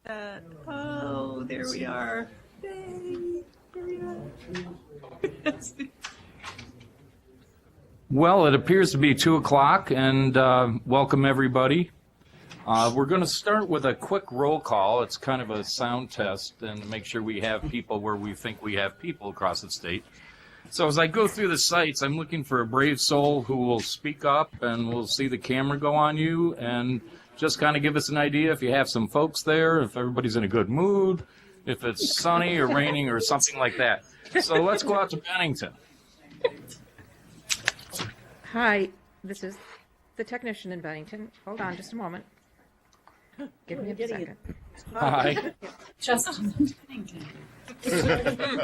that. Oh, there we are. Yay. Here we are. Well, it appears to be 2 o'clock, and welcome everybody. We're going to start with a quick roll call. It's kind of a sound test and make sure we have people where we think we have people across the state. So as I go through the sites, I'm looking for a brave soul who will speak up and we'll see the camera go on you and just kind of give us an idea if you have some folks there, if everybody's in a good mood, if it's sunny or raining or something like that. So let's go out to Bennington. Hi, this is the technician in Bennington. Hold on just a moment. Give me a second. Hi. Justin.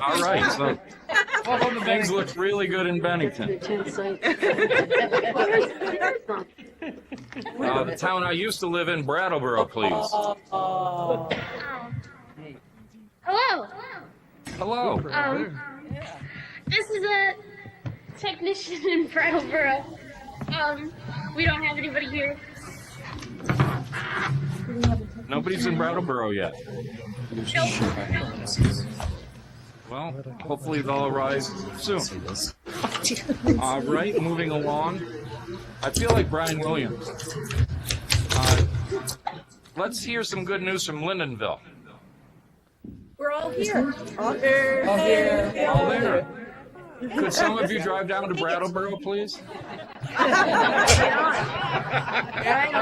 All right, so things look really good in Bennington. The town I used to live in, Brattleboro, please. Hello. Hello. This is a technician in Brattleboro. We don't have anybody here. Nobody's in Brattleboro yet. Well, hopefully they'll arrive soon. All right, moving along. I feel like Brian Williams. Let's hear some good news from Lindenville. We're all here. All here. All there. Could some of you drive down to Brattleboro, please?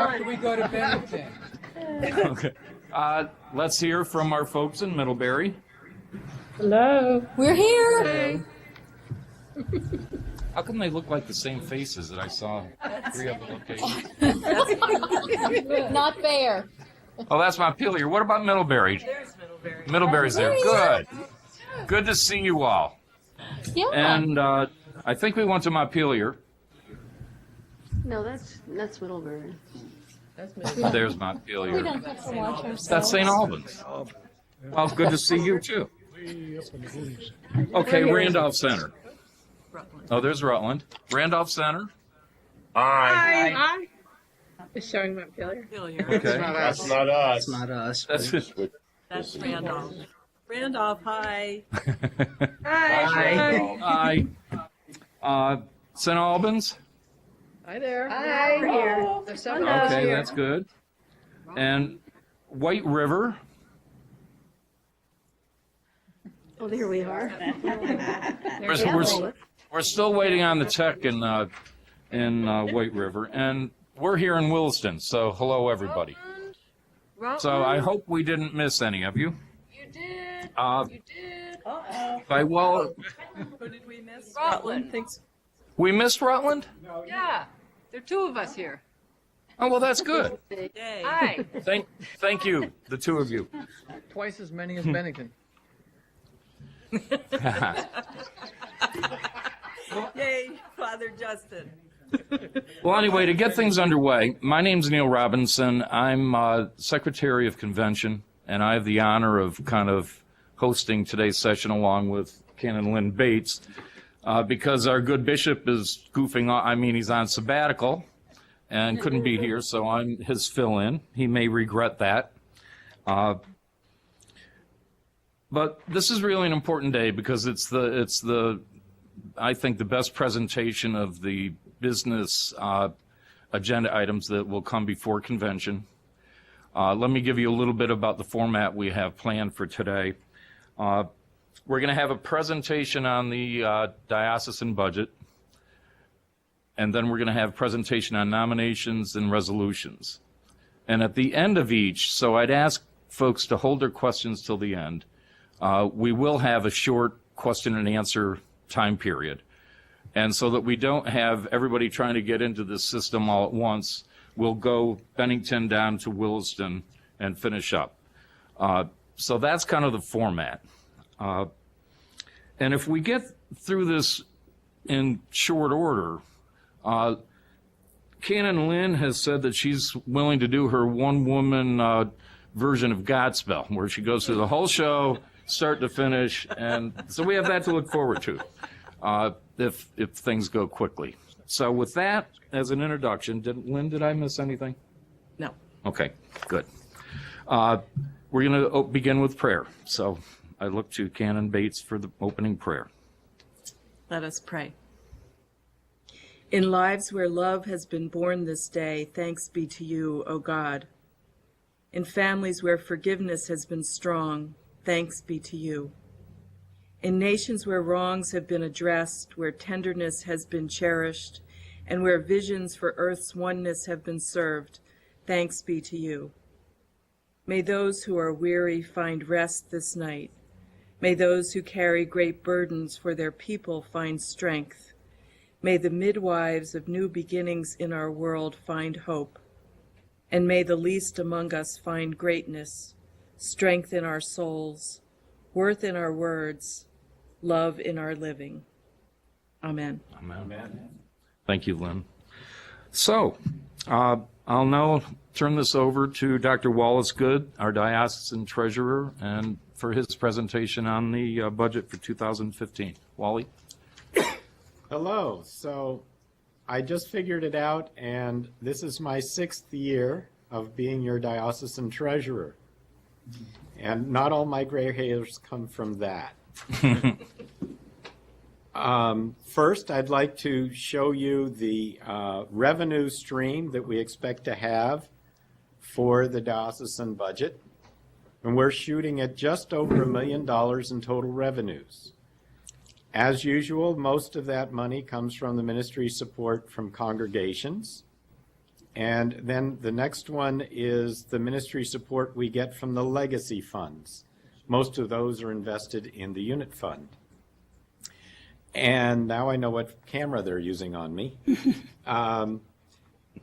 After we go to Bennington. Okay. Let's hear from our folks in Middlebury. Hello. We're here. How come they look like the same faces that I saw 3 other locations? Not fair. Oh, that's Montpelier. What about Middlebury? There's Middlebury. Middlebury's there. Good. Good to see you all. Yeah. And I think we went to Montpelier. No, that's Middlebury. There's We Montpelier. don't have to watch ourselves. That's St. Albans. Well, good to see you too. Okay, Randolph Center. Oh, there's Rutland. Randolph Center. Hi. It's showing Montpelier. Okay. That's not us. Not us. That's Randolph. Randolph, hi. Hi. St. Albans. Hi there. Hi. We're here. There's someone else Okay, here. that's good. And White River. Oh, there we are. We're still waiting on the tech in White River, and we're here in Williston. So hello, everybody. So I hope we didn't miss any of you. You did. You did. Who did we miss? Rutland. Thanks. We missed Rutland? Yeah. There are 2 of us here. Oh, well, that's good. Yay. Hi. Thank you, the 2 of you. Twice as many as Bennington. Yay, Father Justin. Well, anyway, to get things underway, my name's Neil Robinson. I'm Secretary of Convention, and I have the honor of kind of hosting today's session along with Canon Lynn Bates, because our good bishop is goofing on, he's on sabbatical and couldn't be here, so I'm his fill-in. He may regret that. But this is really an important day because it's I think the best presentation of the business agenda items that will come before convention. Let me give you a little bit about the format we have planned for today. We're going to have a presentation on the diocesan budget, and then we're going to have a presentation on nominations and resolutions. And at the end of each, so I'd ask folks to hold their questions till the end, we will have a short question and answer time period. And so that we don't have everybody trying to get into this system all at once, we'll go Bennington down to Williston and finish up. So that's kind of the format. And if we get through this in short order, Canon Lynn has said that she's willing to do her one-woman version of Godspell, where she goes through the whole show, start to finish, and so we have that to look forward to if things go quickly. So with that as an introduction, did I miss anything? No. Okay, good. we're going to begin with prayer. So I look to Canon Bates for the opening prayer. Let us pray. In lives where love has been born this day, thanks be to you, O God. In families where forgiveness has been strong, thanks be to you. In nations where wrongs have been addressed, where tenderness has been cherished, and where visions for earth's oneness have been served, thanks be to you. May those who are weary find rest this night. May those who carry great burdens for their people find strength. May the midwives of new beginnings in our world find hope. And may the least among us find greatness, strength in our souls, worth in our words, love in our living. Amen. Amen. Thank you, Lynn. So, I'll now turn this over to Dr. Wallace Good, our diocesan treasurer, and for his presentation on the budget for 2015. Wally? Hello. So I just figured it out, and this is my 6th year of being your diocesan treasurer. And not all my gray hairs come from that. First, I'd like to show you the revenue stream that we expect to have for the diocesan budget. And we're shooting at just over $1 million in total revenues. As usual, most of that money comes from the ministry support from congregations. And then the next one is the ministry support we get from the legacy funds. Most of those are invested in the unit fund. And now I know what camera they're using on me.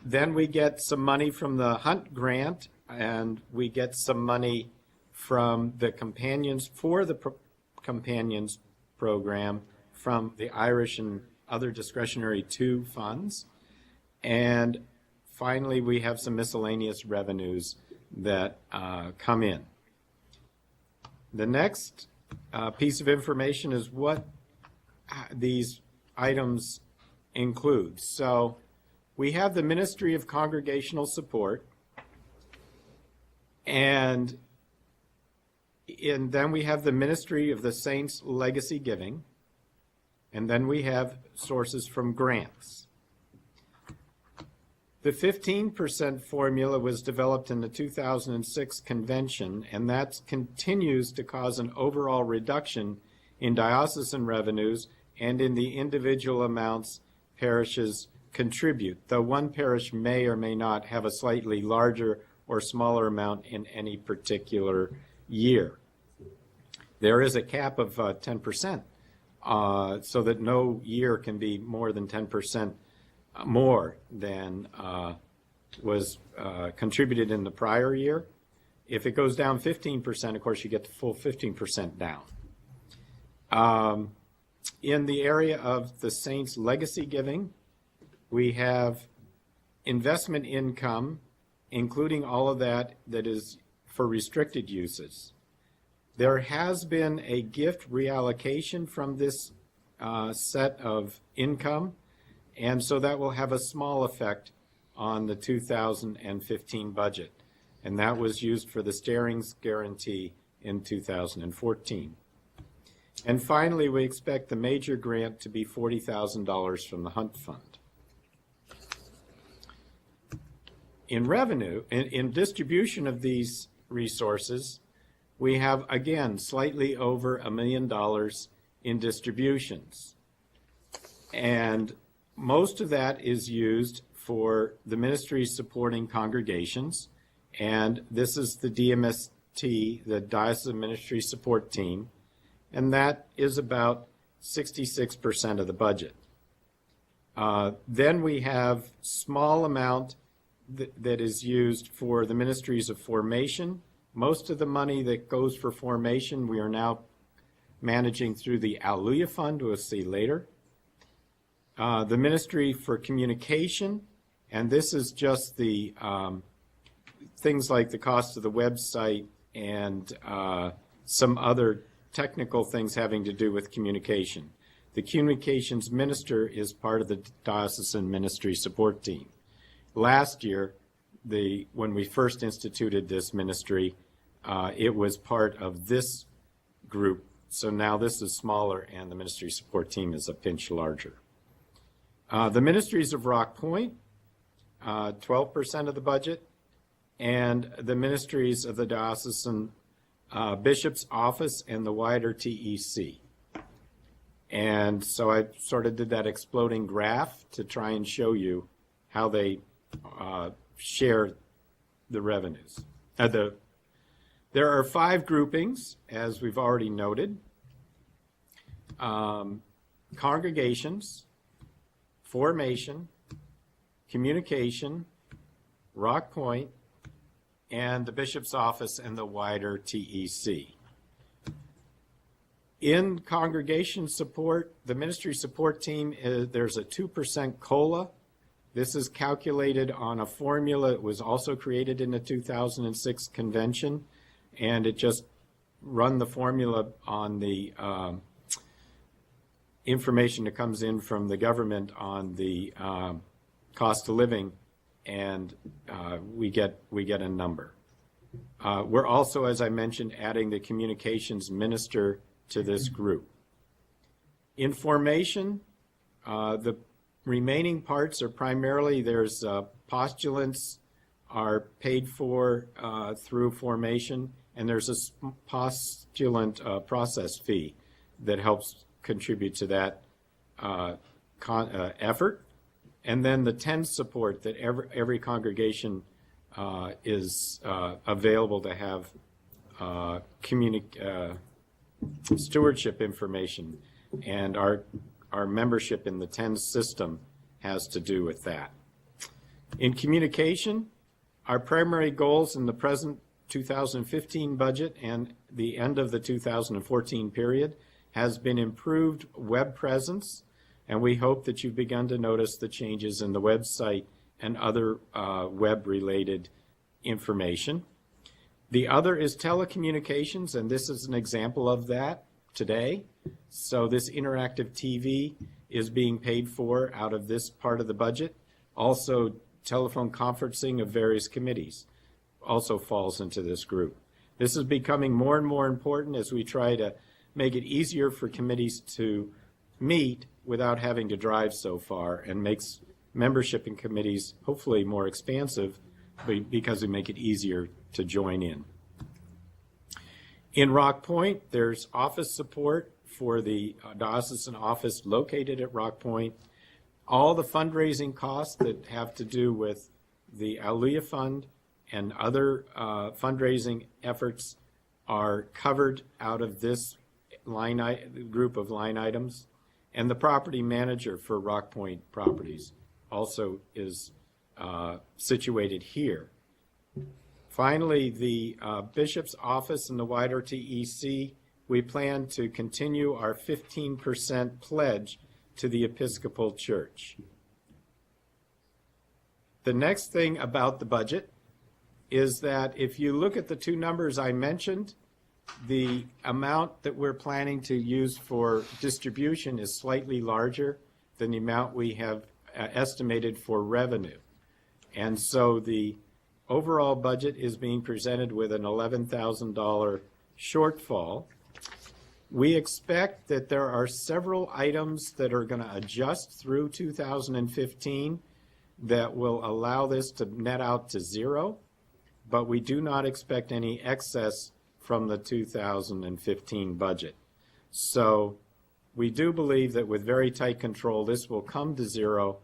Then we get some money from the Hunt grant, and we get some money from the Companions Companions program from the Irish and other discretionary 2 funds. And finally, we have some miscellaneous revenues that come in. The next piece of information is what these items include. So we have the Ministry of Congregational Support, and then we have the Ministry of the Saints Legacy Giving, and then we have sources from grants. The 15% formula was developed in the 2006 convention, and that continues to cause an overall reduction in diocesan revenues and in the individual amounts parishes contribute, though one parish may or may not have a slightly larger or smaller amount in any particular year. There is a cap of 10%, so that no year can be more than 10% more than was contributed in the prior year. If it goes down 15%, of course, you get the full 15% down. In the area of the Saints' legacy giving, we have investment income, including all of that is for restricted uses. There has been a gift reallocation from this set of income, and so that will have a small effect on the 2015 budget. And that was used for the Starings Guarantee in 2014. And finally, we expect the major grant to be $40,000 from the Hunt Fund. In revenue, in distribution of these resources, we have, again, slightly over $1 million in distributions. And most of that is used for the ministry supporting congregations. And this is the DMST, the Diocesan Ministry Support Team. And that is about 66% of the budget. Then we have small amount that is used for the ministries of formation. Most of the money that goes for formation we are now managing through the Alleluia Fund, we'll see later. The Ministry for Communication, and this is just the things like the cost of the website and some other technical things having to do with communication. The communications minister is part of the diocesan ministry support team. Last year, when we first instituted this ministry, it was part of this group. So now this is smaller, and the ministry support team is a pinch larger. The ministries of Rock Point, 12% of the budget, and the ministries of the diocesan bishop's office and the wider TEC. And so I sort of did that exploding graph to try and show you how they share the revenues. There are 5 groupings, as we've already noted. Congregations, formation, communication, Rock Point, and the bishop's office and the wider TEC. In congregation support, the ministry support team, there's a 2% COLA. This is calculated on a formula. It was also created in the 2006 convention, and it just run the formula on the information that comes in from the government on the cost of living, and we get a number. We're also, as I mentioned, adding the communications minister to this group. In formation, the remaining parts are primarily, there's postulants are paid for through formation, and there's a postulant process fee that helps contribute to that effort. And then the 10 support that every congregation is available to have stewardship information, and our membership in the 10 system has to do with that. In communication, our primary goals in the present 2015 budget and the end of the 2014 period has been improved web presence, and we hope that you've begun to notice the changes in the website and other web-related information. The other is telecommunications, and this is an example of that today. So this interactive TV is being paid for out of this part of the budget. Also, telephone conferencing of various committees also falls into this group. This is becoming more and more important as we try to make it easier for committees to meet without having to drive so far, and makes membership in committees hopefully more expansive because we make it easier to join in. In Rock Point, there's office support for the diocesan office located at Rock Point. All the fundraising costs that have to do with the Alleluia Fund and other fundraising efforts are covered out of this group of line items. And the property manager for Rock Point Properties also is situated here. Finally, the bishop's office and the wider TEC, we plan to continue our 15% pledge to the Episcopal Church. The next thing about the budget is that if you look at the two numbers I mentioned, the amount that we're planning to use for distribution is slightly larger than the amount we have estimated for revenue. And so the overall budget is being presented with an $11,000 shortfall. We expect that there are several items that are going to adjust through 2015 that will allow this to net out to zero, but we do not expect any excess from the 2015 budget. So we do believe that with very tight control, this will come to zero,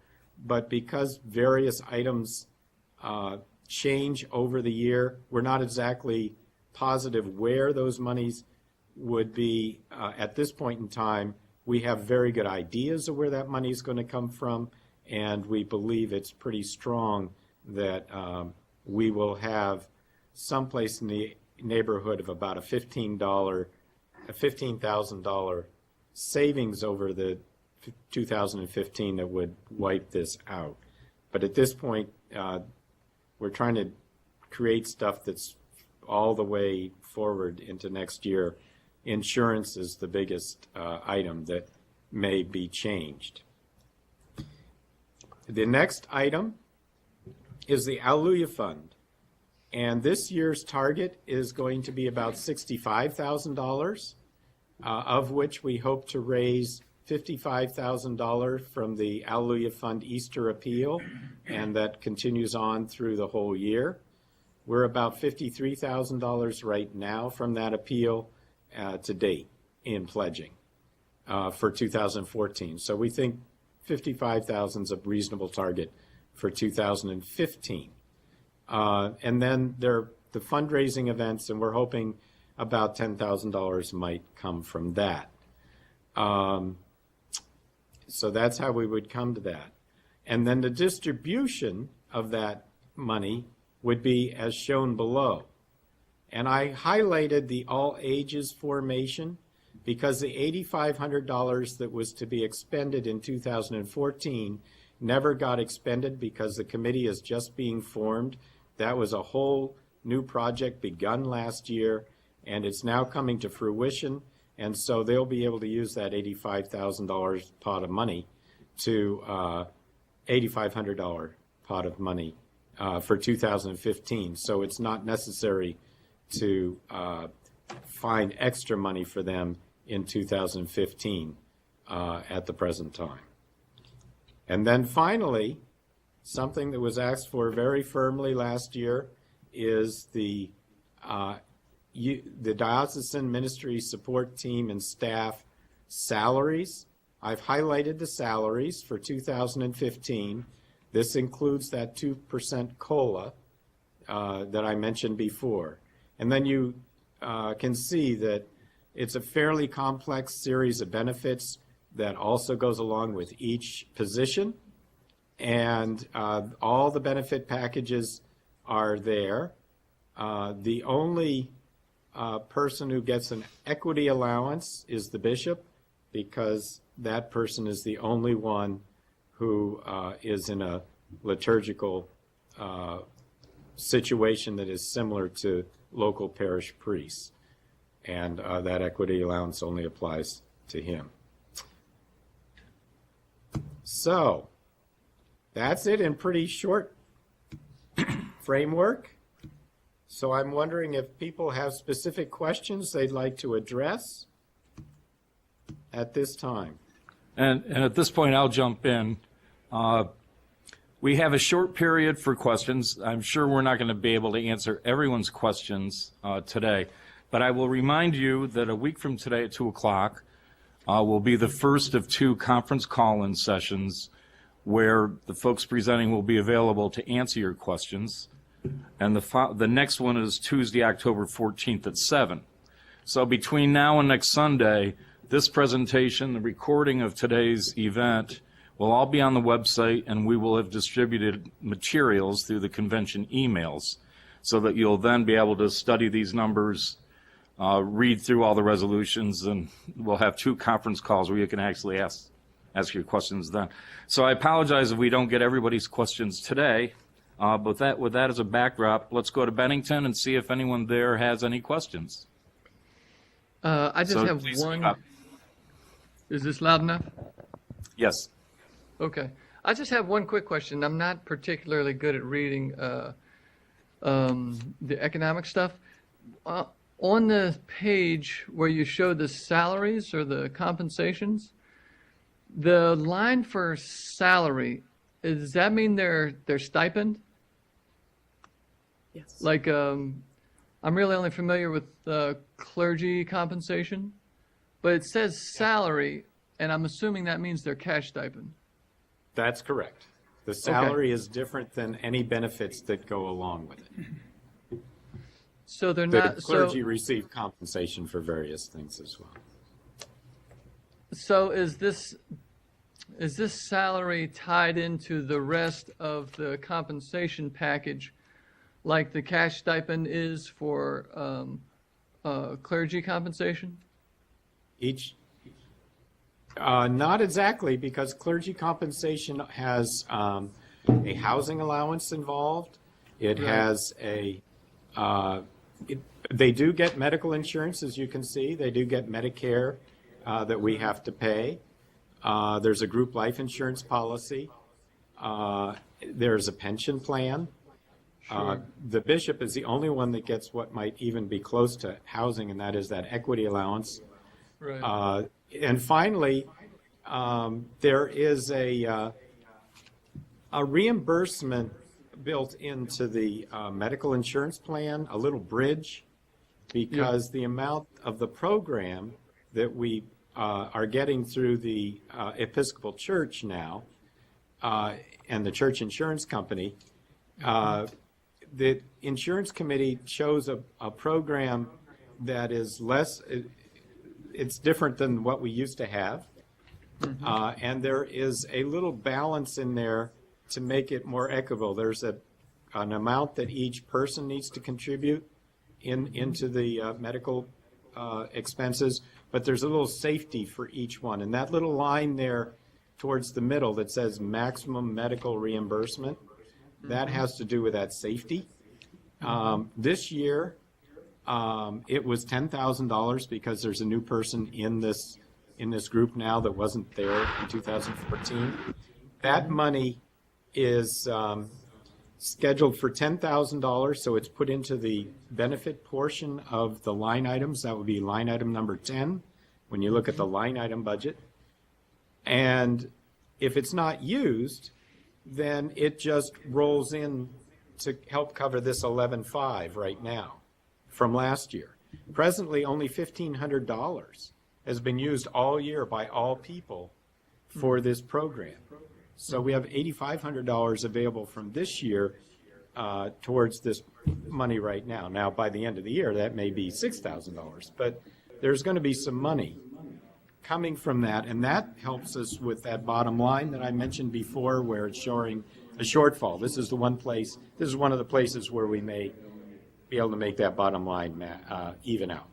but because various items change over the year, we're not exactly positive where those monies would be at this point in time. We have very good ideas of where that money is going to come from, and we believe it's pretty strong that we will have someplace in the neighborhood of about a $15,000 savings over the 2015 that would wipe this out. But at this point, we're trying to create stuff that's all the way forward into next year. Insurance is the biggest item that may be changed. The next item is the Alleluia Fund. And this year's target is going to be about $65,000, of which we hope to raise $55,000 from the Alleluia Fund Easter Appeal, and that continues on through the whole year. We're about $53,000 right now from that appeal to date in pledging for 2014. So we think 55,000 is a reasonable target for 2015. And then there are the fundraising events, and we're hoping about $10,000 might come from that. So that's how we would come to that. And then the distribution of that money would be as shown below. And I highlighted the all ages formation because the $8,500 that was to be expended in 2014 never got expended because the committee is just being formed. That was a whole new project begun last year, and it's now coming to fruition. And so they'll be able to use that $85,000 pot of money to $8,500 pot of money for 2015. So it's not necessary to find extra money for them in 2015 at the present time. And then finally, something that was asked for very firmly last year is the diocesan ministry support team and staff salaries. I've highlighted the salaries for 2015. This includes that 2% COLA that I mentioned before. And then you can see that it's a fairly complex series of benefits that also goes along with each position. And all the benefit packages are there. The only person who gets an equity allowance is the bishop, because that person is the only one who is in a liturgical situation that is similar to local parish priests. And that equity allowance only applies to him. So that's it in pretty short framework. So I'm wondering if people have specific questions they'd like to address at this time. And at this point, I'll jump in. We have a short period for questions. I'm sure we're not going to be able to answer everyone's questions today, but I will remind you that a week from today at 2 o'clock will be the first of 2 conference call-in sessions where the folks presenting will be available to answer your questions. And the next one is Tuesday, October 14th at 7. So between now and next Sunday, this presentation, the recording of today's event, will all be on the website, and we will have distributed materials through the convention emails so that you'll then be able to study these numbers, read through all the resolutions, and we'll have 2 conference calls where you can actually ask your questions then. So I apologize if we don't get everybody's questions today, but with that as a backdrop, let's go to Bennington and see if anyone there has any questions. I just have please one. speak up. Is this loud enough? Yes. Okay. I just have one quick question. I'm not particularly good at reading the economic stuff. On the page where you show the salaries or the compensations, the line for salary, does that mean their stipend? Yes. Like, I'm really only familiar with clergy compensation, but it says salary, and I'm assuming that means their cash stipend. That's correct. The salary is different than any benefits that go along with it. So they're The not. clergy receive compensation for various things as well. So is this salary tied into the rest of the compensation package, like the cash stipend is for clergy compensation? Not exactly, because clergy compensation has a housing allowance involved. It Right. has they do get medical insurance, as you can see. They do get Medicare that we have to pay. There's a group life insurance policy. There's a pension plan. The bishop is the only one that gets what might even be close to housing, and that is that equity allowance. Right. And finally, there is a reimbursement built into the medical insurance plan, a little bridge, because the amount of the program that we are getting through the Episcopal Church now and the church insurance company, the insurance committee chose a program that is less, it's different than what we used to have. And there is a little balance in there to make it more equitable. There's an amount that each person needs to contribute into the medical expenses, but there's a little safety for each one. And that little line there towards the middle that says maximum medical reimbursement, that has to do with that safety. This year, it was $10,000 because there's a new person in this group now that wasn't there in 2014. That money is scheduled for $10,000, so it's put into the benefit portion of the line items. That would be line item number 10 when you look at the line item budget. And if it's not used, then it just rolls in to help cover this 11.5 right now from last year. Presently, only $1,500 has been used all year by all people for this program. So we have $8,500 available from this year towards this money right now. Now, by the end of the year, that may be $6,000, but there's going to be some money coming from that, and that helps us with that bottom line that I mentioned before where it's showing a shortfall. This is one of the places where we may be able to make that bottom line even out.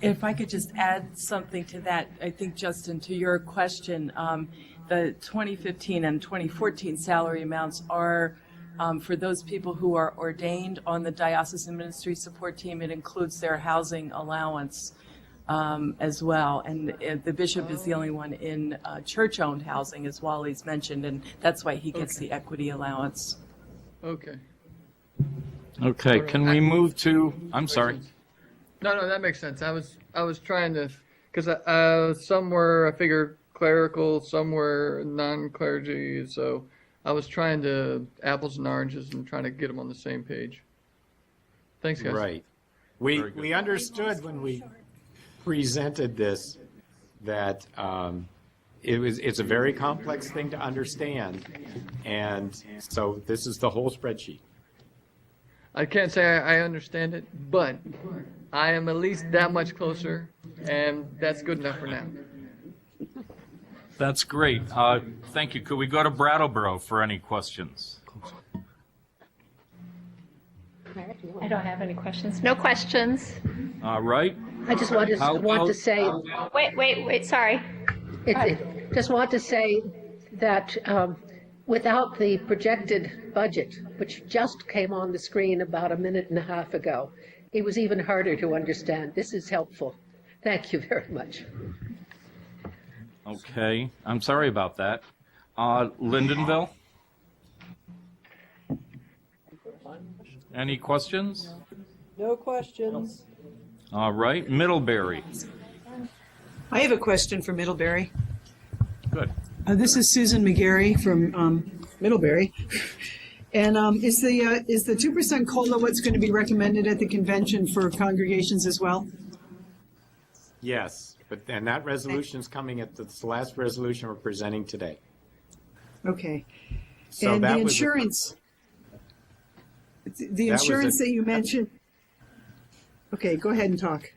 If I could just add something to that, I think, Justin, to your question, the 2015 and 2014 salary amounts are for those people who are ordained on the diocesan ministry support team. It includes their housing allowance as well. And the bishop is the only one in church-owned housing, as Wally's mentioned, and that's why he gets the equity allowance. Okay. Okay, can we move to, I'm sorry. No, that makes sense. I was trying to, because some were, I figured, clerical, some were non-clergy, so I was trying to apples and oranges and trying to get them on the same page. Thanks, guys. Right. We understood when we presented this that it's a very complex thing to understand, and so this is the whole spreadsheet. I can't say I understand it, but I am at least that much closer, and that's good enough for now. That's great. Thank you. Could we go to Brattleboro for any questions? I don't have any questions. No questions. All right. I just want to say. Wait, sorry. Just want to say that without the projected budget, which just came on the screen about a minute and a half ago, it was even harder to understand. This is helpful. Thank you very much. Okay. I'm sorry about that. Lindenville? Any questions? No questions. All right. Middlebury. I have a question for Middlebury. Good. This is Susan McGarry from Middlebury. And is the 2% COLA what's going to be recommended at the convention for congregations as well? Yes, and that resolution is coming at the last resolution we're presenting today. Okay. So and that the was insurance, the insurance that you mentioned. Okay, go ahead and talk.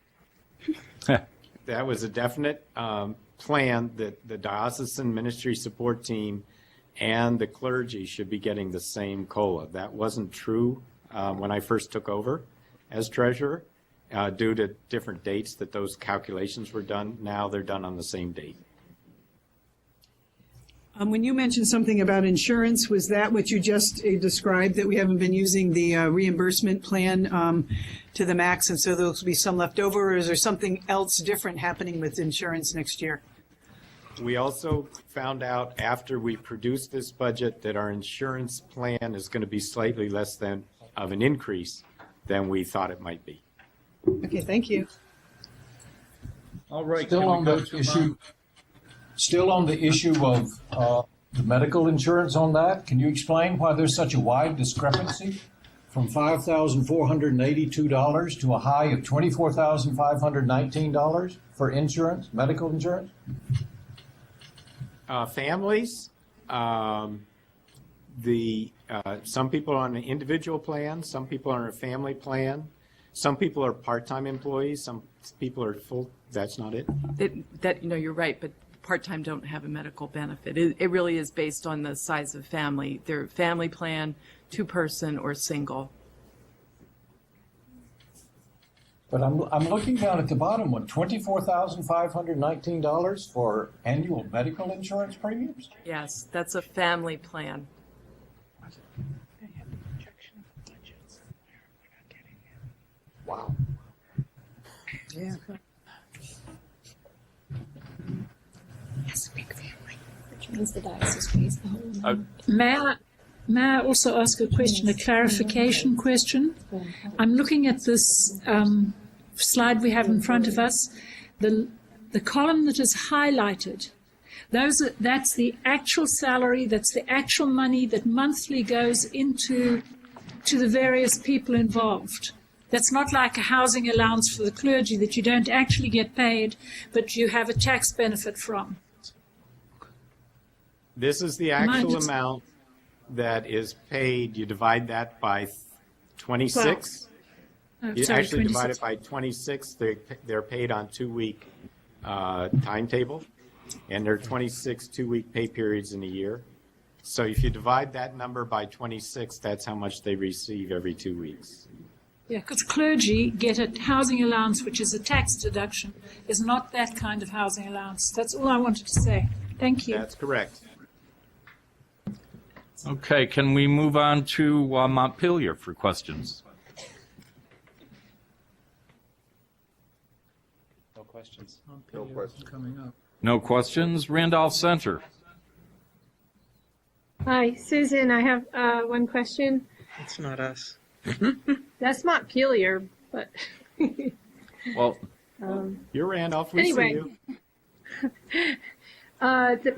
That was a definite plan that the diocesan ministry support team and the clergy should be getting the same COLA. That wasn't true when I first took over as treasurer due to different dates that those calculations were done. Now they're done on the same date. When you mentioned something about insurance, was that what you just described, that we haven't been using the reimbursement plan to the max, and so there'll be some left over, or is there something else different happening with insurance next year? We also found out after we produced this budget that our insurance plan is going to be slightly less than of an increase than we thought it might be. Okay, thank you. All right. Still on the issue of the medical insurance on that, can you explain why there's such a wide discrepancy from $5,482 to a high of $24,519 for insurance, medical insurance? Families, some people are on an individual plan, some people are on a family plan, some people are part-time employees, some people are full. That's not it. You're right, but part-time don't have a medical benefit. It really is based on the size of family. Their family plan, two-person or single. But I'm looking down at the bottom one, $24,519 for annual medical insurance premiums? Yes, that's a family plan. Wow. Yeah. Which means the diocese pays the whole amount. May I also ask a question, a clarification question? I'm looking at this slide we have in front of us. The column that is highlighted, that's the actual salary, that's the actual money that monthly goes to the various people involved. That's not like a housing allowance for the clergy that you don't actually get paid, but you have a tax benefit from. This is the actual amount that is paid. You divide that by 26. You actually 26. divide it by 26. They're paid on 2-week timetable, and there are 26 2-week pay periods in a year. So if you divide that number by 26, that's how much they receive every 2 weeks. Yeah, because clergy get a housing allowance, which is a tax deduction, is not that kind of housing allowance. That's all I wanted to say. Thank you. That's correct. Okay, can we move on to Montpelier for questions? No questions. Coming up. No questions? Randolph Center. Hi, Susan. I have one question. It's not us. That's Montpelier, but Well, You're Randolph. We anyway. see you.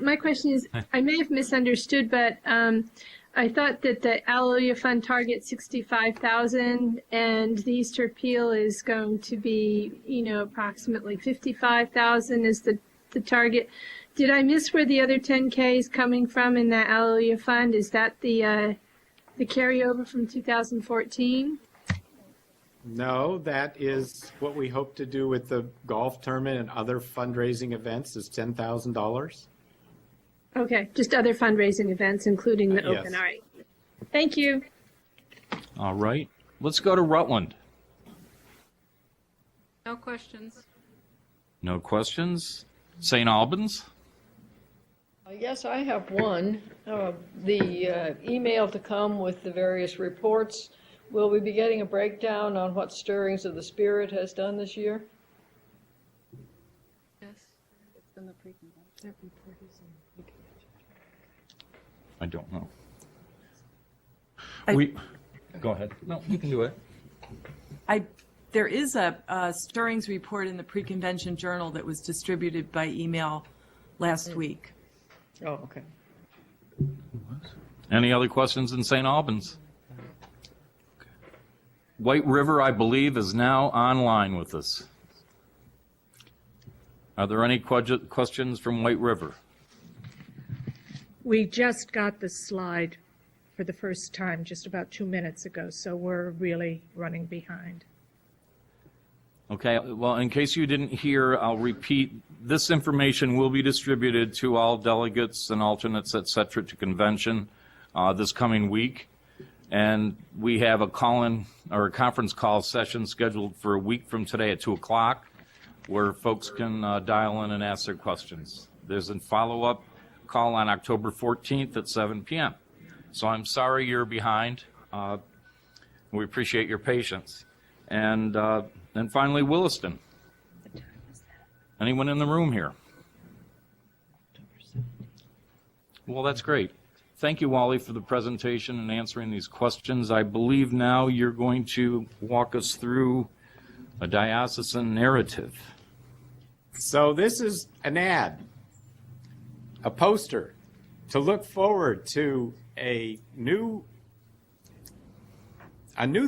My question is, I may have misunderstood, but I thought that the Alleluia Fund target 65,000 and the Easter Appeal is going to be, approximately 55,000 is the target. Did I miss where the other 10K is coming from in that Alleluia Fund? Is that the carryover from 2014? No, that is what we hope to do with the golf tournament and other fundraising events is $10,000. Okay, just other fundraising events, including the Yes. Open. All right. Thank you. all right. Let's go to Rutland. No questions. No questions? St. Albans? Yes, I have one. The email to come with the various reports. Will we be getting a breakdown on what Stirrings of the Spirit has done this year? Yes. It's in the pre-convention. I don't know. I- Go ahead. No, you can do it. There is a Stirrings report in the Pre-Convention Journal that was distributed by email last week. Oh, okay. Any other questions in St. Albans? White River, I believe, is now online with us. Are there any questions from White River? We just got the slide for the first time just about 2 minutes ago, so we're really running behind. Okay, well, in case you didn't hear, I'll repeat. This information will be distributed to all delegates and alternates, et cetera, to convention this coming week. And we have a call-in or a conference call session scheduled for a week from today at 2 o'clock where folks can dial in and ask their questions. There's a follow-up call on October 14th at 7 p.m. So I'm sorry you're behind. We appreciate your patience. And finally, Williston. Anyone in the room here? Well, that's great. Thank you, Wally, for the presentation and answering these questions. I believe now you're going to walk us through a diocesan narrative. So this is an ad, a poster to look forward to a new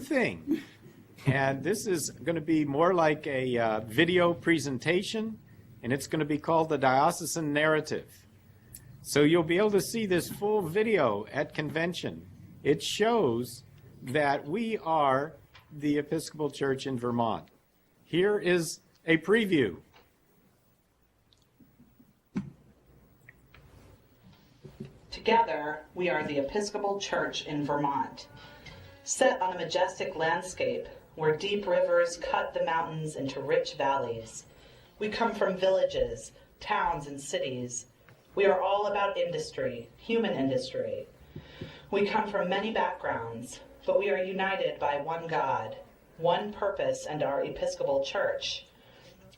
thing. And this is going to be more like a video presentation, and it's going to be called the Diocesan Narrative. So you'll be able to see this full video at convention. It shows that we are the Episcopal Church in Vermont. Here is a preview. Together, we are the Episcopal Church in Vermont. Set on a majestic landscape where deep rivers cut the mountains into rich valleys. We come from villages, towns, and cities. We are all about industry, human industry. We come from many backgrounds, but we are united by one God, one purpose, and our Episcopal Church.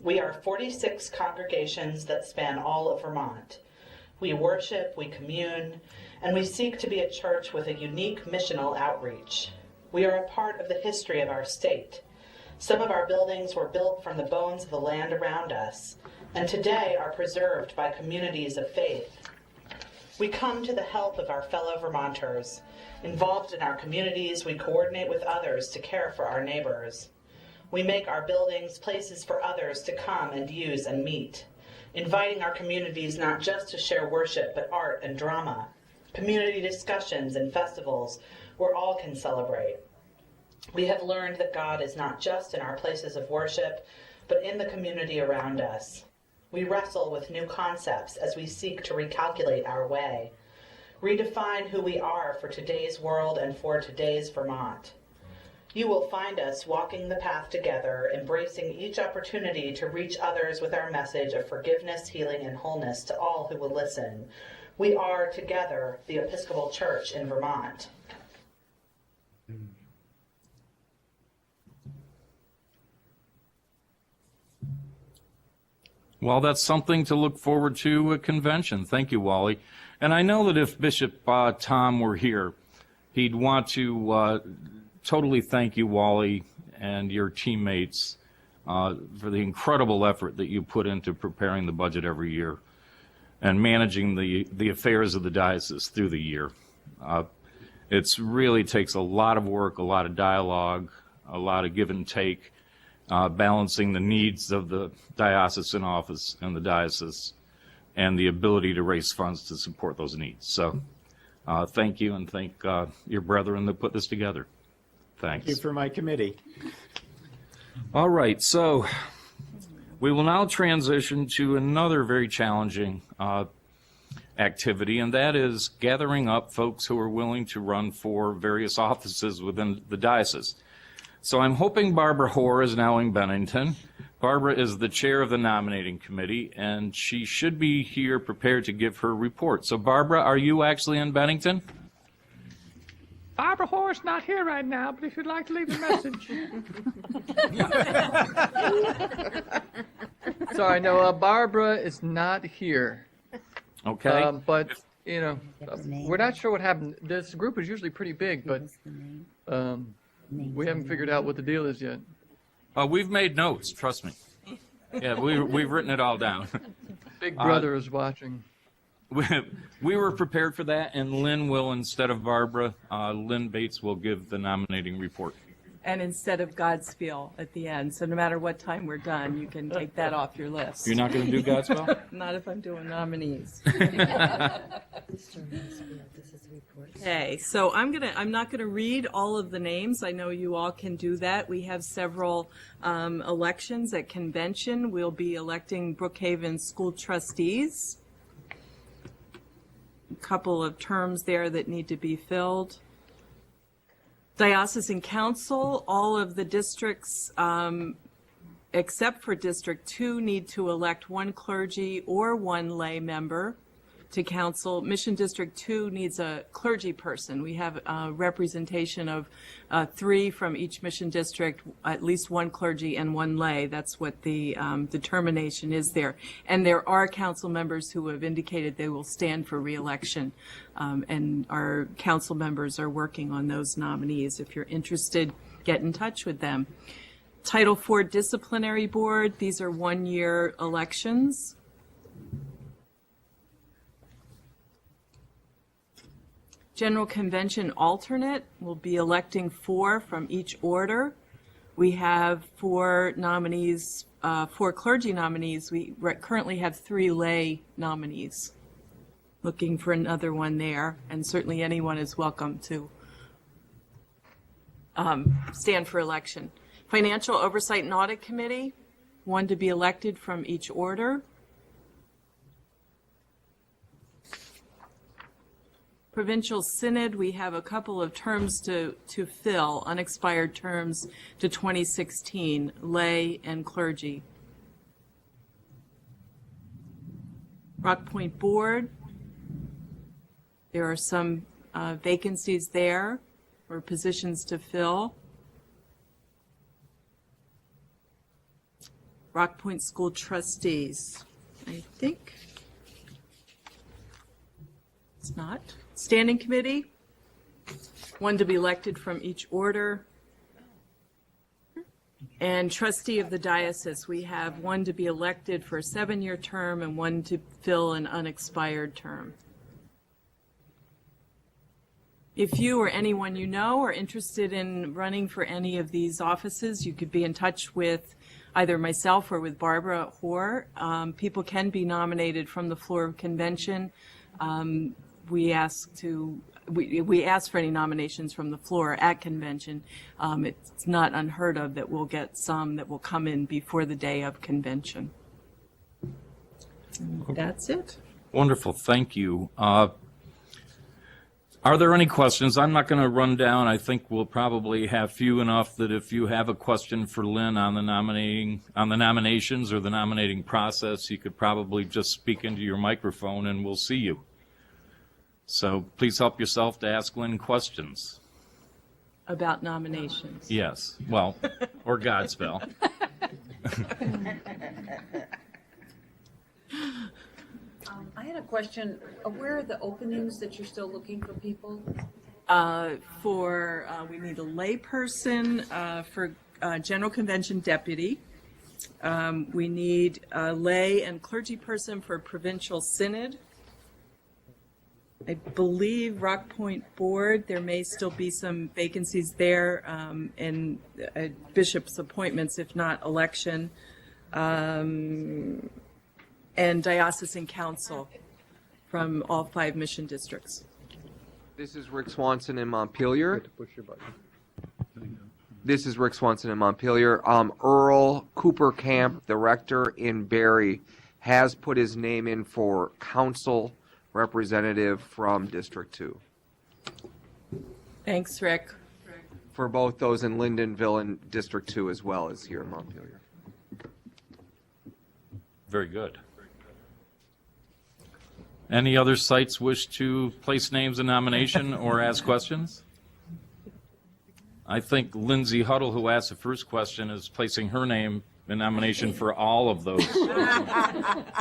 We are 46 congregations that span all of Vermont. We worship, we commune, and we seek to be a church with a unique missional outreach. We are a part of the history of our state. Some of our buildings were built from the bones of the land around us, and today are preserved by communities of faith. We come to the help of our fellow Vermonters. Involved in our communities, we coordinate with others to care for our neighbors. We make our buildings places for others to come and use and meet, inviting our communities not just to share worship, but art and drama, community discussions and festivals where all can celebrate. We have learned that God is not just in our places of worship, but in the community around us. We wrestle with new concepts as we seek to recalculate our way, redefine who we are for today's world and for today's Vermont. You will find us walking the path together, embracing each opportunity to reach others with our message of forgiveness, healing, and wholeness to all who will listen. We are together the Episcopal Church in Vermont. Well, that's something to look forward to at convention. Thank you, Wally. And I know that if Bishop Tom were here, he'd want to totally thank you, Wally, and your teammates for the incredible effort that you put into preparing the budget every year and managing the affairs of the diocese through the year. It really takes a lot of work, a lot of dialogue, a lot of give and take, balancing the needs of the diocesan office and the diocese and the ability to raise funds to support those needs. So thank you, and thank your brethren that put this together. Thanks. Thank you for my committee. All right, so we will now transition to another very challenging activity, and that is gathering up folks who are willing to run for various offices within the diocese. So I'm hoping Barbara Hoare is now in Bennington. Barbara is the chair of the nominating committee, and she should be here prepared to give her report. So Barbara, are you actually in Bennington? Barbara Hoare's not here right now, but if you'd like to leave a message. Sorry, no, Barbara is not here. Okay. But, you know, we're not sure what happened. This group is usually pretty big, but we haven't figured out what the deal is yet. We've made notes, trust me. Yeah, we've written it all down. Big Brother is watching. We were prepared for that, and Lynn will, instead of Barbara, Lynn Bates will give the nominating report. And instead of Godspell at the end. So no matter what time we're done, you can take that off your list. You're not going to do Godspell? Not if I'm doing nominees. Okay, so I'm not gonna read all of the names. I know you all can do that. We have several elections at convention. We'll be electing Brookhaven school trustees. A couple of terms there that need to be filled. Diocesan Council, all of the districts except for District 2 need to elect one clergy or one lay member. to council. Mission District 2 needs a clergy person. We have a representation of 3 from each mission district, at least 1 clergy and 1 lay. That's what the determination is there. And there are council members who have indicated they will stand for re-election. And our council members are working on those nominees. If you're interested, get in touch with them. Title IV Disciplinary Board, these are 1-year elections. General Convention alternate, will be electing 4 from each order. We have 4 nominees, 4 clergy nominees. We currently have 3 lay nominees. Looking for another one there, and certainly anyone is welcome to stand for election. Financial Oversight and Audit Committee, 1 to be elected from each order. Provincial Synod, we have a couple of terms to fill, unexpired terms to 2016, lay and clergy. Rock Point Board, there are some vacancies there or positions to fill. Rock Point School Trustees, I think. It's not. Standing Committee, 1 to be elected from each order. And Trustee of the Diocese, we have 1 to be elected for a 7-year term and 1 to fill an unexpired term. If you or anyone you know are interested in running for any of these offices, you could be in touch with either myself or with Barbara Hoare. People can be nominated from the floor of convention. We ask for any nominations from the floor at convention. It's not unheard of that we'll get some that will come in before the day of convention. And that's it. Wonderful, thank you. Are there any questions? I'm not going to run down. I think we'll probably have few enough that if you have a question for Lynn on the nominations or the nominating process, you could probably just speak into your microphone and we'll see you. So please help yourself to ask Lynn questions. About nominations. Yes, well, or Godspell. I had a question. Where are the openings that you're still looking for people? We need a lay person for General Convention Deputy. We need a lay and clergy person for Provincial Synod. I believe Rock Point Board, there may still be some vacancies there in bishop's appointments, if not election. And Diocesan Council from all 5 mission districts. This is Rick Swanson in Montpelier. This is Rick Swanson in Montpelier. Earl Cooper Camp, the rector in Barrie, has put his name in for council representative from District 2. Thanks, Rick. For both those in Lyndonville and District 2 as well as here in Montpelier. Very good. Any other sites wish to place names in nomination or ask questions? I think Lindsay Huddle, who asked the first question, is placing her name in nomination for all of those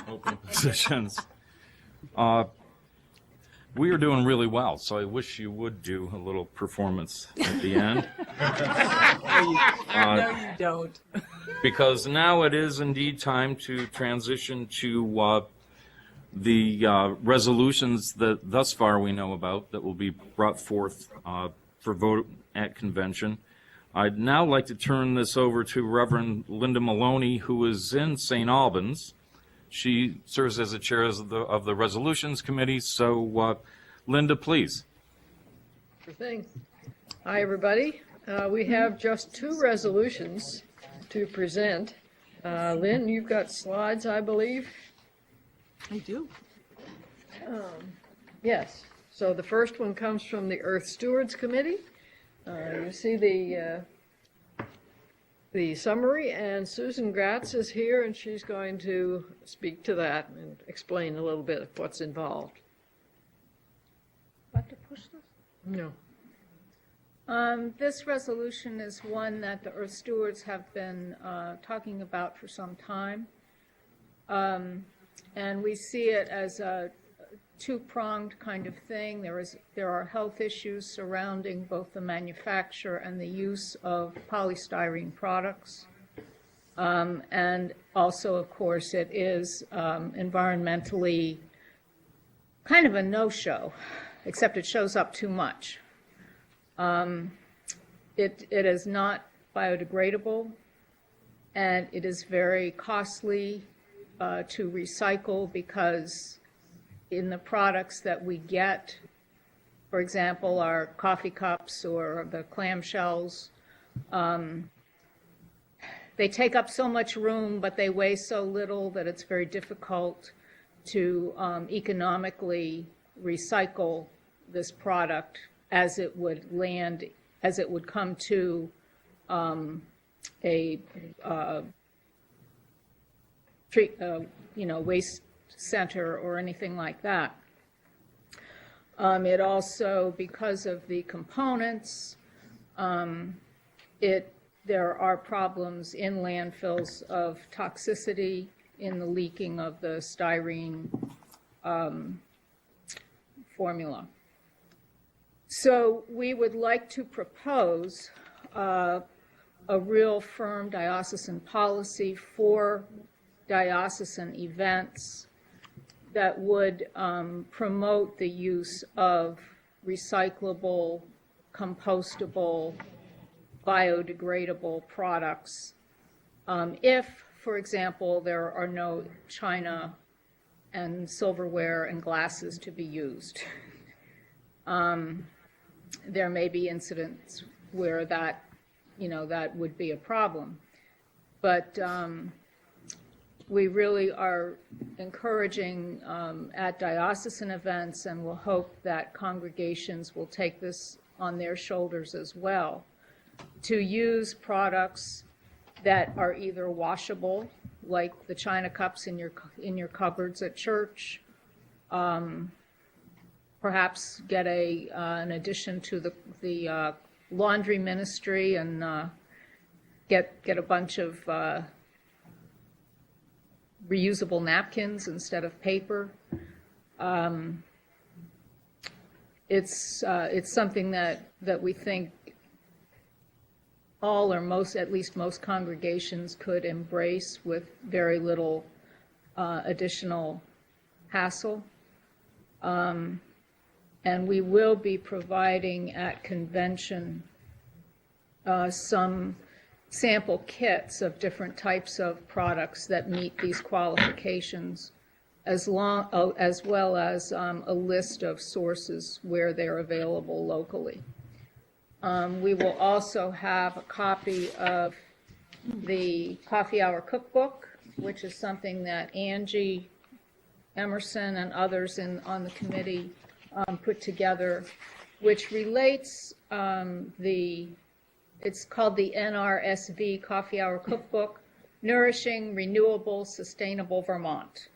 open positions. We are doing really well, so I wish you would do a little performance at the end. No, you don't. Because now it is indeed time to transition to the resolutions that thus far we know about that will be brought forth for vote at convention. I'd now like to turn this over to Reverend Linda Maloney, who is in St. Albans. She serves as the chair of the Resolutions Committee. So, Linda, please. Sure thing. Hi, everybody. We have just 2 resolutions to present. Lynn, you've got slides, I believe. I do. Yes. So the first one comes from the Earth Stewards Committee. You see the the summary, and Susan Gratz is here, and she's going to speak to that and explain a little bit of what's involved. About to push this? No. This resolution is one that the Earth Stewards have been talking about for some time. And we see it as a two-pronged kind of thing. There are health issues surrounding both the manufacture and the use of polystyrene products. And also, of course, it is environmentally kind of a no-show, except it shows up too much. It is not biodegradable, and it is very costly to recycle because in the products that we get, for example, our coffee cups or the clamshells, they take up so much room, but they weigh so little that it's very difficult to economically recycle this product as it would come to waste center or anything like that. It also, because of the components, there are problems in landfills of toxicity in the leaking of the styrene formula. So we would like to propose a real firm diocesan policy for diocesan events that would promote the use of recyclable, compostable, biodegradable products. If, for example, there are no china and silverware and glasses to be used. There may be incidents where that would be a problem. But we really are encouraging at diocesan events, and we'll hope that congregations will take this on their shoulders as well, to use products that are either washable, like the china cups in your cupboards at church, perhaps get an addition to the laundry ministry and get a bunch of reusable napkins instead of paper. It's something that we think all or most, at least most congregations could embrace with very little additional hassle. And we will be providing at convention some sample kits of different types of products that meet these qualifications, as well as a list of sources where they're available locally. We will also have a copy of the Coffee Hour Cookbook, which is something that Angie Emerson and others on the committee put together, which relates it's called the NRSV Coffee Hour Cookbook, Nourishing, Renewable, Sustainable Vermont,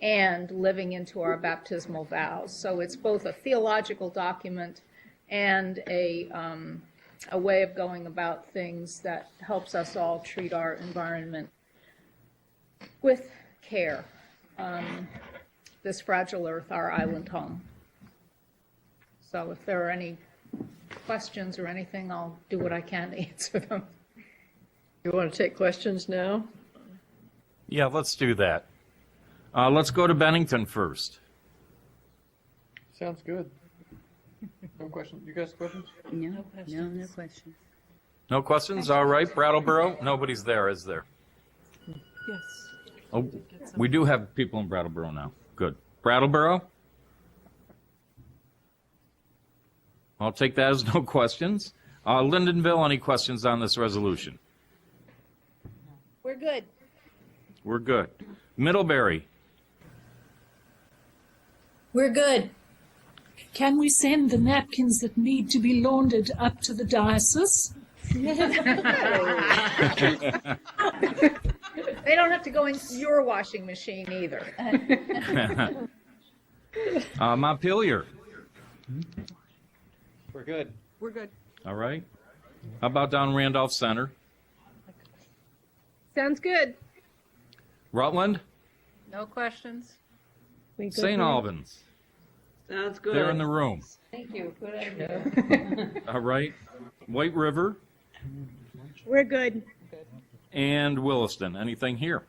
and Living into Our Baptismal Vows. So it's both a theological document and a way of going about things that helps us all treat our environment with care. This fragile earth, our island home. So if there are any questions or anything, I'll do what I can to answer them. You want to take questions now? Yeah, let's do that. Let's go to Bennington first. Sounds good. No questions? You guys questions? No questions. No questions? All right. Brattleboro? Nobody's there, is there? Yes. Oh, we do have people in Brattleboro now. Good. Brattleboro? I'll take that as no questions. Lyndonville, any questions on this resolution? We're good. We're good. Middlebury? We're good. Can we send the napkins that need to be laundered up to the diocese? They don't have to go in your washing machine either. Montpelier. We're good. We're good. All right. How about down Randolph Center? Sounds good. Rutland? No questions? St. Albans? Sounds good. They're in the room. Thank you. Good idea. All right. White River We're good. and Williston. Anything here?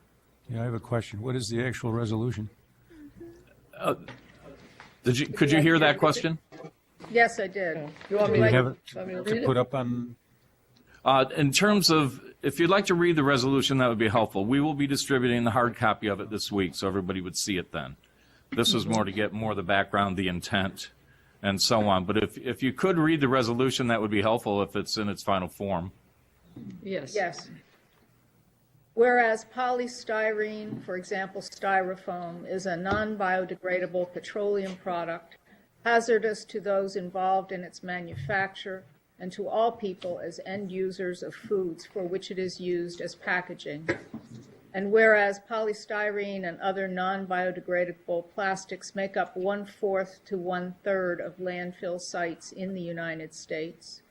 Yeah, I have a question. What is the actual resolution? Could you hear that question? Yes, I did. You want Do me you to, have it want me to to read it? put up on? In terms of, if you'd like to read the resolution, that would be helpful. We will be distributing the hard copy of it this week, so everybody would see it then. This was more to get more of the background, the intent, and so on. But if you could read the resolution, that would be helpful if it's in its final form. Yes. Yes. Whereas polystyrene, for example, styrofoam, is a non-biodegradable petroleum product, hazardous to those involved in its manufacture and to all people as end users of foods for which it is used as packaging. And whereas polystyrene and other non-biodegradable plastics make up 1/4 to 1/3 of landfill sites in the United States,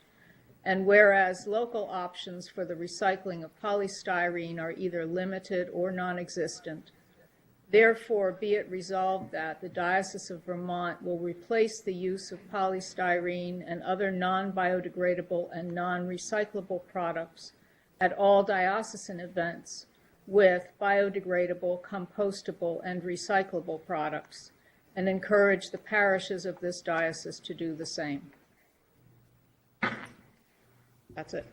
and whereas local options for the recycling of polystyrene are either limited or non-existent, therefore be it resolved that the Diocese of Vermont will replace the use of polystyrene and other non-biodegradable and non-recyclable products at all diocesan events with biodegradable, compostable, and recyclable products, and encourage the parishes of this diocese to do the same. That's it.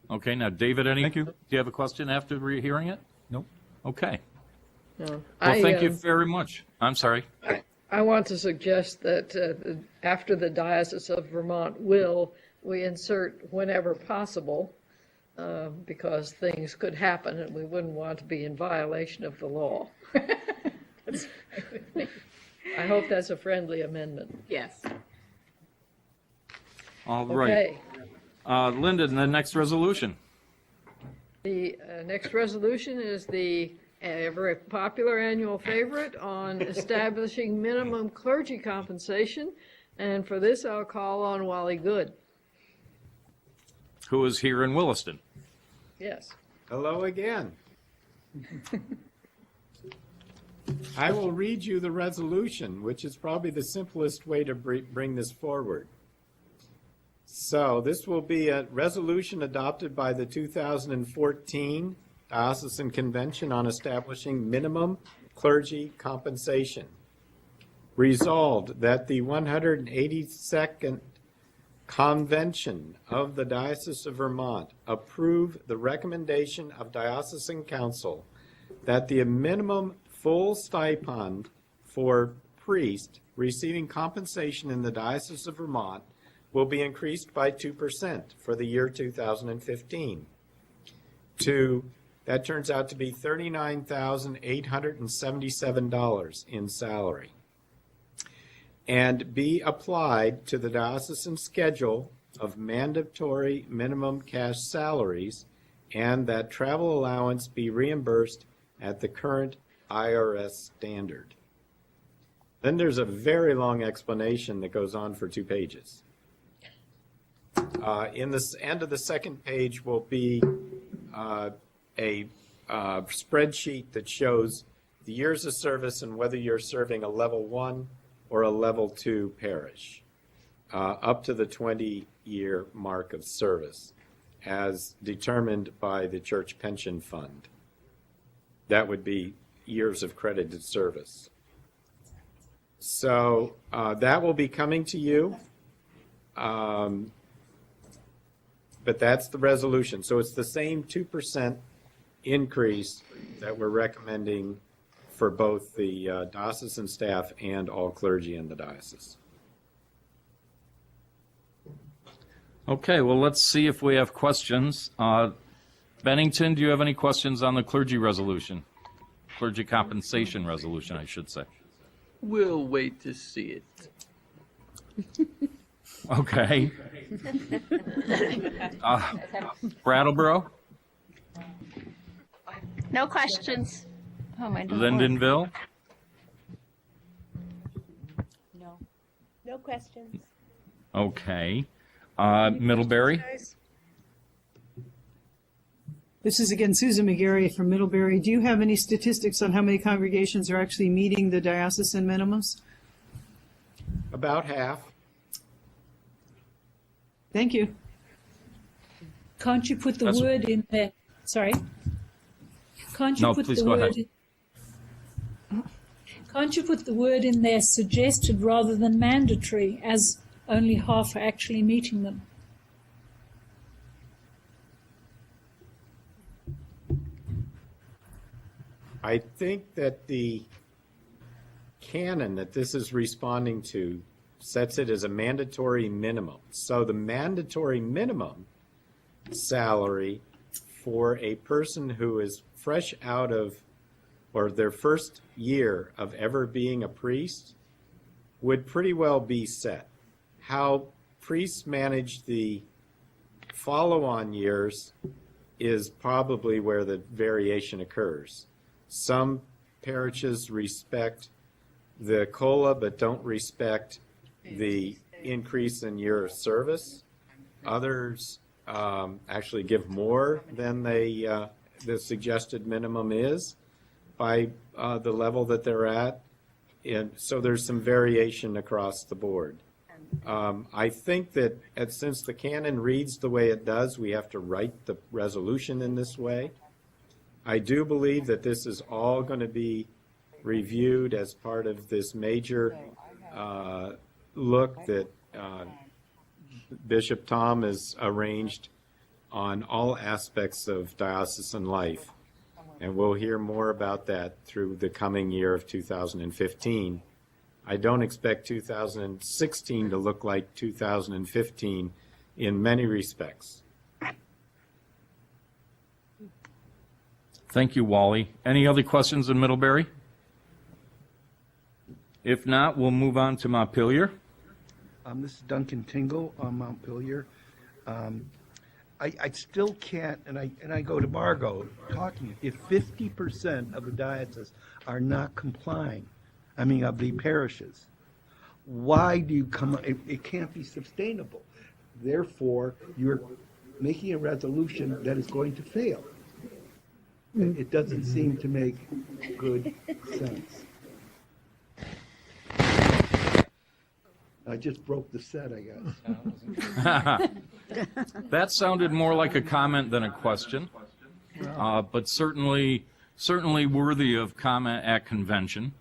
Okay, now, David, Thank you. do you have a question after hearing it? Nope. Okay. No. Well, I, thank you very much. I'm sorry. I want to suggest that after the Diocese of Vermont will, we insert whenever possible, because things could happen and we wouldn't want to be in violation of the law. I hope that's a friendly amendment. Yes. All right. Okay. Linda, the next resolution. The next resolution is the very popular annual favorite on establishing minimum clergy compensation. And for this, I'll call on Wally Good. Who is here in Williston? Yes. Hello again. I will read you the resolution, which is probably the simplest way to bring this forward. So this will be a resolution adopted by the 2014 Diocesan Convention on establishing minimum clergy compensation. Resolved that the 182nd Convention of the Diocese of Vermont approve the recommendation of Diocesan Council that the minimum full stipend for priest receiving compensation in the Diocese of Vermont will be increased by 2% for the year 2015 that turns out to be $39,877 in salary, and be applied to the diocesan schedule of mandatory minimum cash salaries, and that travel allowance be reimbursed at the current IRS standard. Then there's a very long explanation that goes on for 2 pages. In the end of the second page will be a spreadsheet that shows the years of service and whether you're serving a level 1 or a level 2 parish, up to the 20-year mark of service, as determined by the Church Pension Fund. That would be years of credited service. So that will be coming to you. But that's the resolution. So it's the same 2% increase that we're recommending for both the diocesan staff and all clergy in the diocese. Okay, well, let's see if we have questions. Bennington, do you have any questions on the clergy resolution? Clergy compensation resolution, I should say. We'll wait to see it. Okay. Brattleboro, No questions. Oh, my doesn't work. Lindenville, No. No questions. okay. Middlebury, This is again Susan McGarry from Middlebury. Do you have any statistics on how many congregations are actually meeting the diocesan minimums? About half. Thank you. Can't you put the That's- word in there? Sorry. Can't you No, put please the go word? Can't you put the word in there suggested rather than mandatory, as only half are actually meeting them? I think that the canon that this is responding to sets it as a mandatory minimum. So the mandatory minimum salary for a person who is fresh out of, or their first year of ever being a priest, would pretty well be set. How priests manage the follow-on years is probably where the variation occurs. Some parishes respect the COLA but don't respect the increase in year of service. Others actually give more than the suggested minimum is by the level that they're at. And so there's some variation across the board. I think that since the canon reads the way it does, we have to write the resolution in this way. I do believe that this is all going to be reviewed as part of this major look that Bishop Tom has arranged on all aspects of diocesan life. And we'll hear more about that through the coming year of 2015. I don't expect 2016 to look like 2015 in many respects. Thank you, Wally. Any other questions in Middlebury? If not, we'll move on to Montpelier. This is Duncan Tingle on Montpelier. I still can't, and I go to Margot talking, if 50% of the dioceses are not complying, I mean, of the parishes, why do you come, it can't be sustainable. Therefore, you're making a resolution that is going to fail. It doesn't seem to make good sense. I just broke the set, I guess. That sounded more like a comment than a question, but certainly worthy of comment at convention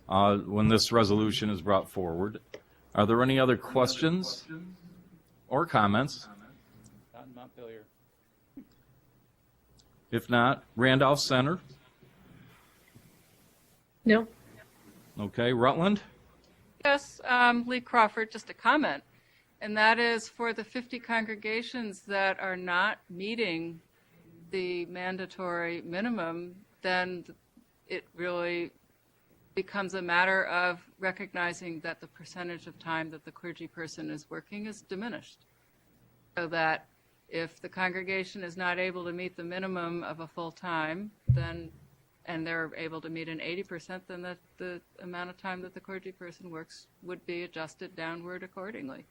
when this resolution is brought forward. Are there any other questions or comments? Not in Montpelier. If not, Randolph Center. No. Okay, Rutland. Yes, Lee Crawford, just a comment, and that is for the 50 congregations that are not meeting the mandatory minimum, then it really becomes a matter of recognizing that the percentage of time that the clergy person is working is diminished. So that if the congregation is not able to meet the minimum of a full time, then and they're able to meet an 80%, then the amount of time that the clergy person works would be adjusted downward accordingly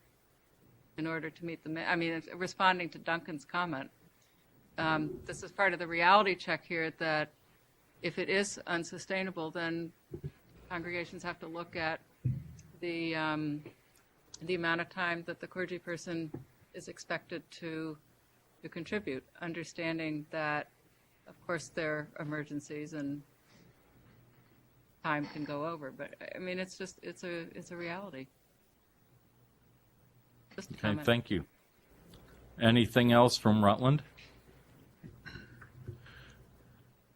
in order to meet the, I mean, responding to Duncan's comment, this is part of the reality check here that if it is unsustainable, then congregations have to look at the amount of time that the clergy person is expected to contribute, understanding that of course, there are emergencies and time can go over, but I mean, it's a reality. Just a Okay, comment. thank you. Anything else from Rutland?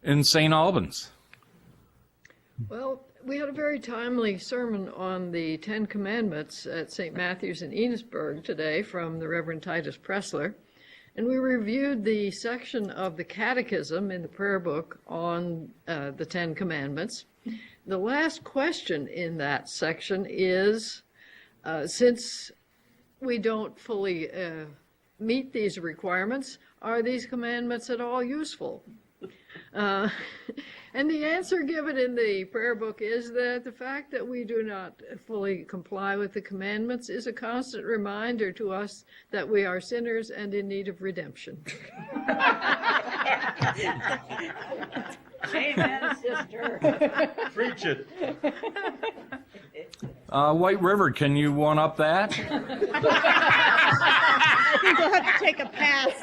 In St. Albans. Well, we had a very timely sermon on the Ten Commandments at St. Matthew's in Enosburg today from the Reverend Titus Pressler. And we reviewed the section of the Catechism in the prayer book on the Ten Commandments. The last question in that section is, since we don't fully meet these requirements, are these commandments at all useful? And the answer given in the prayer book is that the fact that we do not fully comply with the commandments is a constant reminder to us that we are sinners and in need of redemption. Amen, sister. Preach it. White River, can you one up that? I think we'll have to take a pass.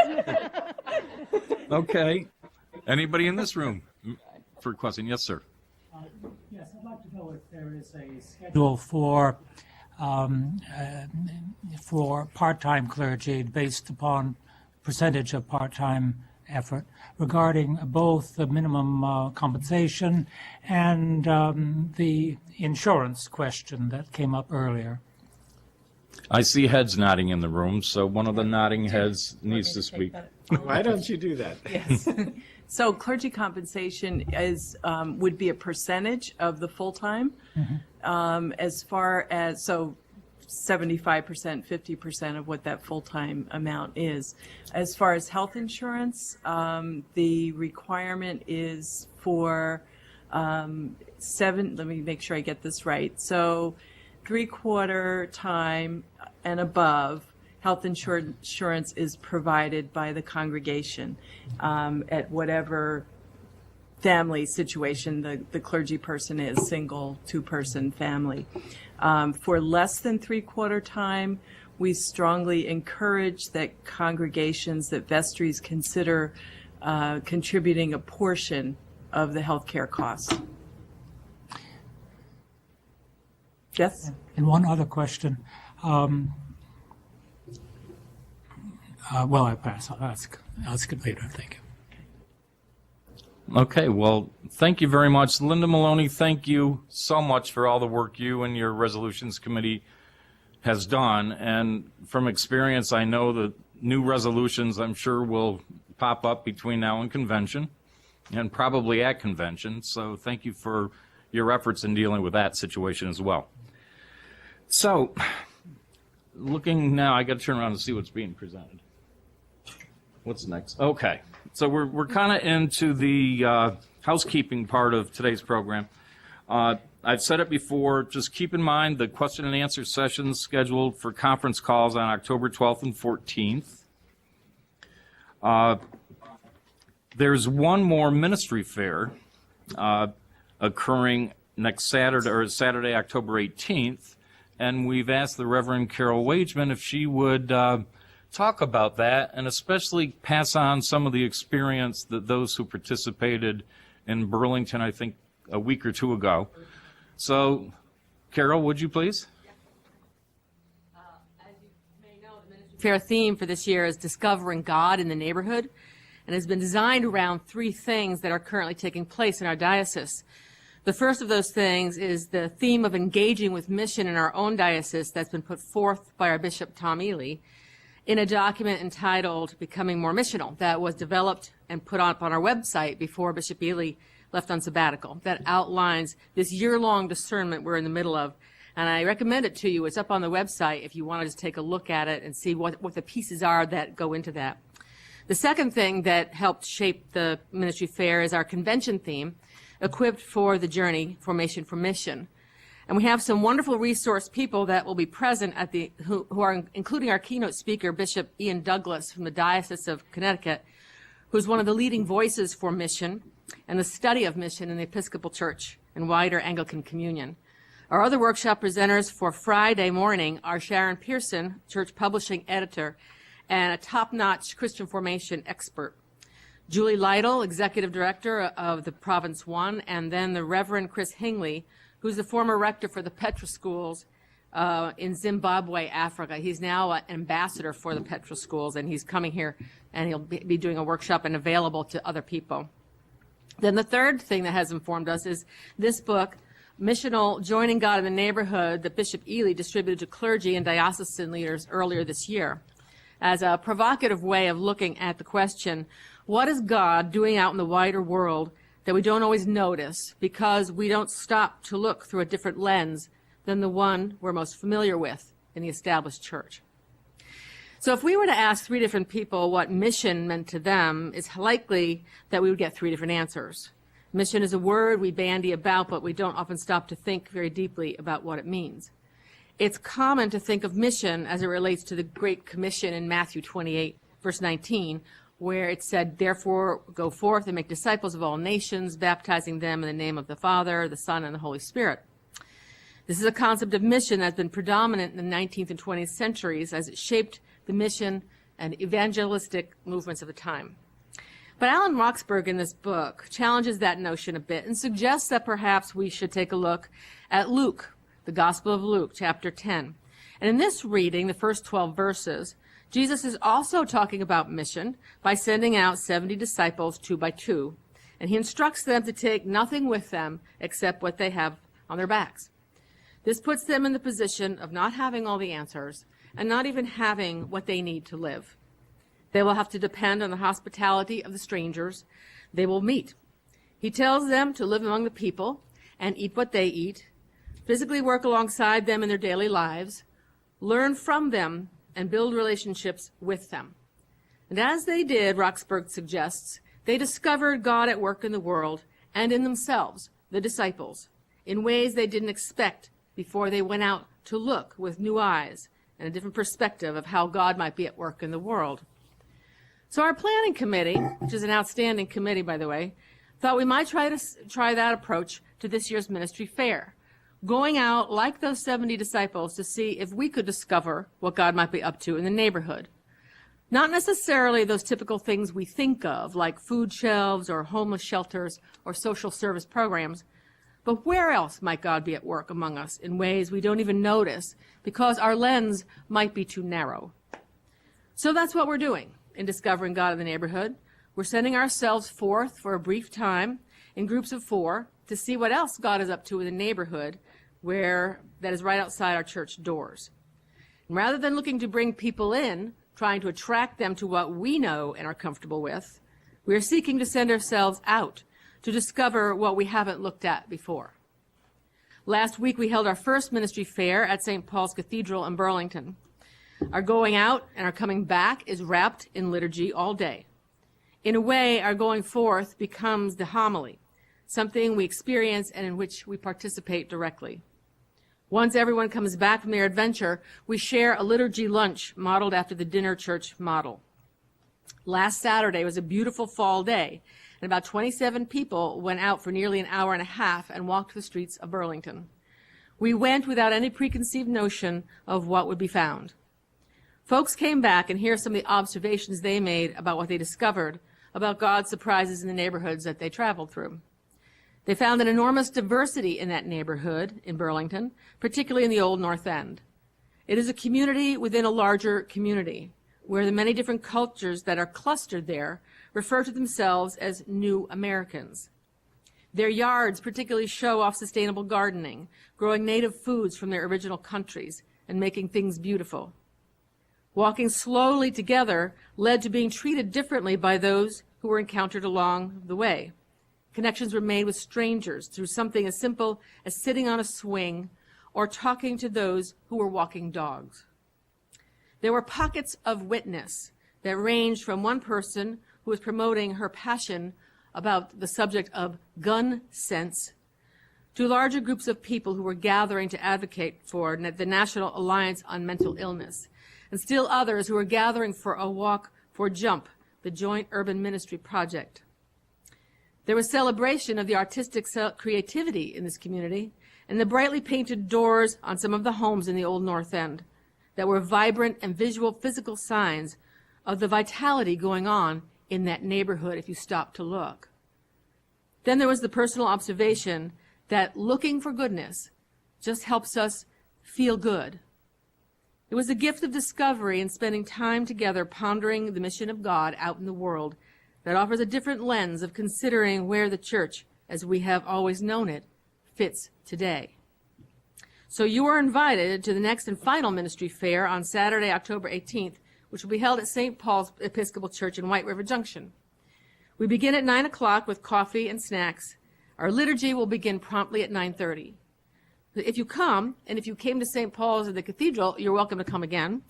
Okay. Anybody in this room for a question? Yes, sir. Yes, I'd like to know if there is a schedule for part-time clergy based upon percentage of part-time effort regarding both the minimum compensation and the insurance question that came up earlier. I see heads nodding in the room, so one of the nodding heads needs to speak. Why don't you do that? Yes. So clergy compensation is would be a percentage of the full-time. As far as, so 75%, 50% of what that full-time amount is. As far as health insurance, the requirement is for let me make sure I get this right. So 3/4 time and above, health insurance is provided by the congregation at whatever family situation the clergy person is, single, two-person family. For less than 3/4 time, we strongly encourage that congregations, that vestries consider contributing a portion of the healthcare costs. Yes? And one other question. Well, I pass. I'll ask it later. Thank you. Okay, well, thank you very much. Linda Maloney, thank you so much for all the work you and your resolutions committee has done. And from experience, I know that new resolutions, I'm sure, will pop up between now and convention, and probably at convention. So thank you for your efforts in dealing with that situation as well. So, looking now, I got to turn around and see what's being presented. What's next? Okay, so we're kind of into the housekeeping part of today's program. I've said it before, just keep in mind the question and answer sessions scheduled for conference calls on October 12th and 14th. There's one more ministry fair occurring next Saturday, or Saturday, October 18th, and we've asked the Reverend Carol Wageman if she would talk about that, and especially pass on some of the experience that those who participated in Burlington, I think, a week or two ago. So, Carol, would you please? As you may know, the Ministry Fair theme for this year is Discovering God in the Neighborhood, and has been designed around three things that are currently taking place in our diocese. The first of those things is the theme of engaging with mission in our own diocese that's been put forth by our Bishop Tom Ely in a document entitled Becoming More Missional that was developed and put up on our website before Bishop Ely left on sabbatical, that outlines this year-long discernment we're in the middle of. And I recommend it to you. It's up on the website if you want to just take a look at it and see what the pieces are that go into that. The second thing that helped shape the ministry fair is our convention theme, Equipped for the Journey, Formation for Mission. And we have some wonderful resource people that will be present at who are including our keynote speaker, Bishop Ian Douglas from the Diocese of Connecticut, who's one of the leading voices for mission and the study of mission in the Episcopal Church and wider Anglican communion. Our other workshop presenters for Friday morning are Sharon Pearson, church publishing editor, and a top-notch Christian formation expert. Julie Lytle, executive director of the Province One, and then the Reverend Chris Hingley, who's the former rector for the Petra schools in Zimbabwe, Africa. He's now an ambassador for the Petra schools, and he's coming here, and he'll be doing a workshop and available to other people. Then the third thing that has informed us is this book, Missional Joining God in the Neighborhood, that Bishop Ely distributed to clergy and diocesan leaders earlier this year, as a provocative way of looking at the question, what is God doing out in the wider world that we don't always notice because we don't stop to look through a different lens than the one we're most familiar with in the established church? So if we were to ask 3 different people what mission meant to them, it's likely that we would get 3 different answers. Mission is a word we bandy about, but we don't often stop to think very deeply about what it means. It's common to think of mission as it relates to the Great Commission in Matthew 28, verse 19, where it said, "Therefore go forth and make disciples of all nations, baptizing them in the name of the Father, the Son, and the Holy Spirit." This is a concept of mission that's been predominant in the 19th and 20th centuries as it shaped the mission and evangelistic movements of the time. But Alan Roxburgh in this book challenges that notion a bit and suggests that perhaps we should take a look at Luke, the Gospel of Luke, chapter 10. And in this reading, the first 12 verses, Jesus is also talking about mission by sending out 70 disciples 2 by 2, and he instructs them to take nothing with them except what they have on their backs. This puts them in the position of not having all the answers and not even having what they need to live. They will have to depend on the hospitality of the strangers they will meet. He tells them to live among the people and eat what they eat, physically work alongside them in their daily lives, learn from them, and build relationships with them. And as they did, Roxburgh suggests, they discovered God at work in the world and in themselves, the disciples, in ways they didn't expect before they went out to look with new eyes and a different perspective of how God might be at work in the world. So our planning committee, which is an outstanding committee, by the way, thought we might try that approach to this year's ministry fair, going out like those 70 disciples to see if we could discover what God might be up to in the neighborhood. Not necessarily those typical things we think of, like food shelves or homeless shelters or social service programs, but where else might God be at work among us in ways we don't even notice because our lens might be too narrow? So that's what we're doing in discovering God in the neighborhood. We're sending ourselves forth for a brief time in groups of 4 to see what else God is up to in the neighborhood that is right outside our church doors. And rather than looking to bring people in, trying to attract them to what we know and are comfortable with, we are seeking to send ourselves out to discover what we haven't looked at before. Last week, we held our first ministry fair at St. Paul's Cathedral in Burlington. Our going out and our coming back is wrapped in liturgy all day. In a way, our going forth becomes the homily, something we experience and in which we participate directly. Once everyone comes back from their adventure, we share a liturgy lunch modeled after the dinner church model. Last Saturday was a beautiful fall day, and about 27 people went out for nearly an hour and a half and walked the streets of Burlington. We went without any preconceived notion of what would be found. Folks came back, and here are some of the observations they made about what they discovered about God's surprises in the neighborhoods that they traveled through. They found an enormous diversity in that neighborhood in Burlington, particularly in the Old North End. It is a community within a larger community, where the many different cultures that are clustered there refer to themselves as New Americans. Their yards particularly show off sustainable gardening, growing native foods from their original countries, and making things beautiful. Walking slowly together led to being treated differently by those who were encountered along the way. Connections were made with strangers through something as simple as sitting on a swing or talking to those who were walking dogs. There were pockets of witness that ranged from one person who was promoting her passion about the subject of gun sense to larger groups of people who were gathering to advocate for the National Alliance on Mental Illness, and still others who were gathering for a walk for JUMP, the Joint Urban Ministry Project. There was celebration of the artistic creativity in this community and the brightly painted doors on some of the homes in the Old North End that were vibrant and visual physical signs of the vitality going on in that neighborhood if you stop to look. Then there was the personal observation that looking for goodness just helps us feel good. It was a gift of discovery and spending time together pondering the mission of God out in the world that offers a different lens of considering where the church, as we have always known it, fits today. So you are invited to the next and final ministry fair on Saturday, October 18th, which will be held at St. Paul's Episcopal Church in White River Junction. We begin at 9 o'clock with coffee and snacks. Our liturgy will begin promptly at 9:30. If you come, and if you came to St. Paul's or the Cathedral, you're welcome to come again.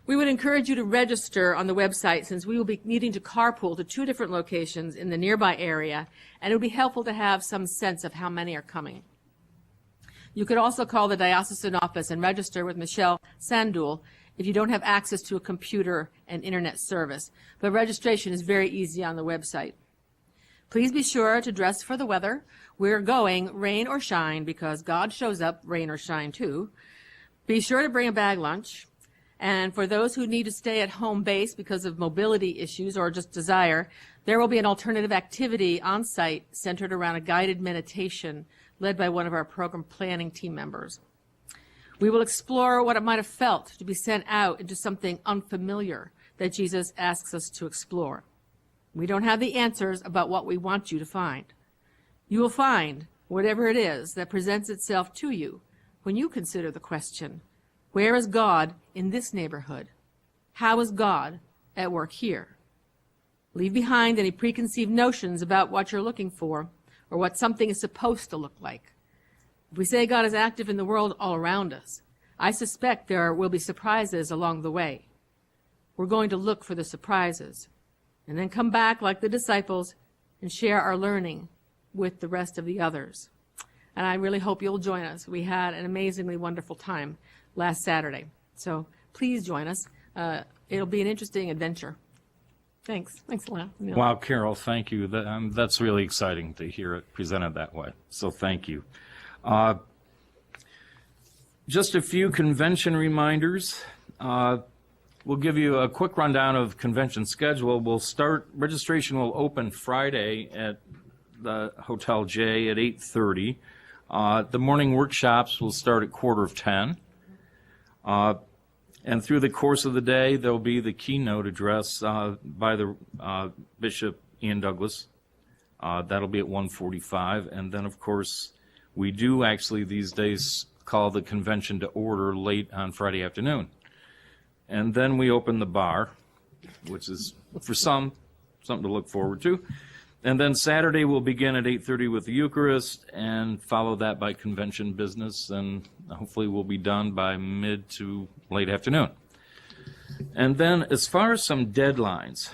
We would encourage you to register on the website since we will be needing to carpool to 2 different locations in the nearby area, and it would be helpful to have some sense of how many are coming. You could also call the diocesan office and register with Michelle Sandul if you don't have access to a computer and internet service, but registration is very easy on the website. Please be sure to dress for the weather. We're going rain or shine because God shows up, rain or shine too. Be sure to bring a bag lunch. And for those who need to stay at home base because of mobility issues or just desire, there will be an alternative activity on site centered around a guided meditation led by one of our program planning team members. We will explore what it might have felt to be sent out into something unfamiliar that Jesus asks us to explore. We don't have the answers about what we want you to find. You will find whatever it is that presents itself to you when you consider the question, where is God in this neighborhood? How is God at work here? Leave behind any preconceived notions about what you're looking for or what something is supposed to look like. If we say God is active in the world all around us, I suspect there will be surprises along the way. We're going to look for the surprises and then come back like the disciples and share our learning with the rest of the others. And I really hope you'll join us. We had an amazingly wonderful time last Saturday. So please join us. It'll be an interesting adventure. Thanks. Thanks a lot. Neil. Wow, Carol, thank you. That's really exciting to hear it presented that way. So thank you. Just a few convention reminders. We'll give you a quick rundown of convention schedule. Registration will open Friday at the Hotel J at 8:30. The morning workshops will start at 9:45. And through the course of the day, there'll be the keynote address by the Bishop Ian Douglas. That'll be at 1:45. And then, of course, we do actually these days call the convention to order late on Friday afternoon. And then we open the bar, which is, for some, something to look forward to. And then Saturday we'll begin at 8:30 with the Eucharist and follow that by convention business, and hopefully we'll be done by mid to late afternoon. And then as far as some deadlines,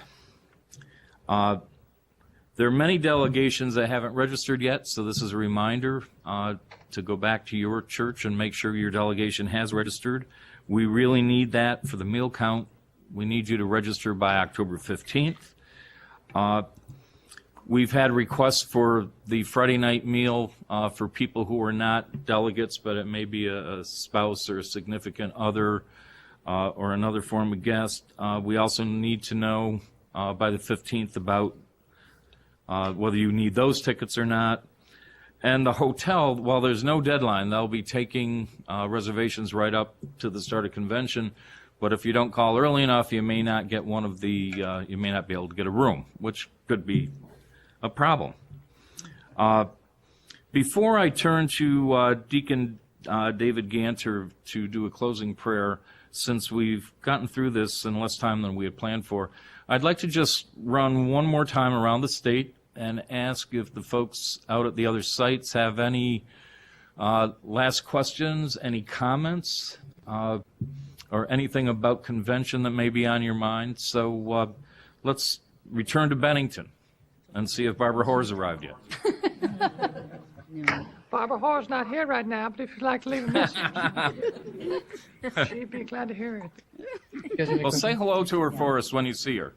there are many delegations that haven't registered yet, so this is a reminder to go back to your church and make sure your delegation has registered. We really need that for the meal count. We need you to register by October 15th. We've had requests for the Friday night meal for people who are not delegates, but it may be a spouse or a significant other or another form of guest. We also need to know by the 15th about whether you need those tickets or not. And the hotel, while there's no deadline, they'll be taking reservations right up to the start of convention. But if you don't call early enough, you may not get you may not be able to get a room, which could be a problem. Before I turn to Deacon David Ganter to do a closing prayer, since we've gotten through this in less time than we had planned for, I'd like to just run one more time around the state and ask if the folks out at the other sites have any last questions, any comments, or anything about convention that may be on your mind. So let's return to Bennington and see if Barbara Hoare's arrived yet. Barbara Hoare's not here right now, but if you'd like to leave a message, she'd be glad to hear it. Well, say hello to her for us when you see her.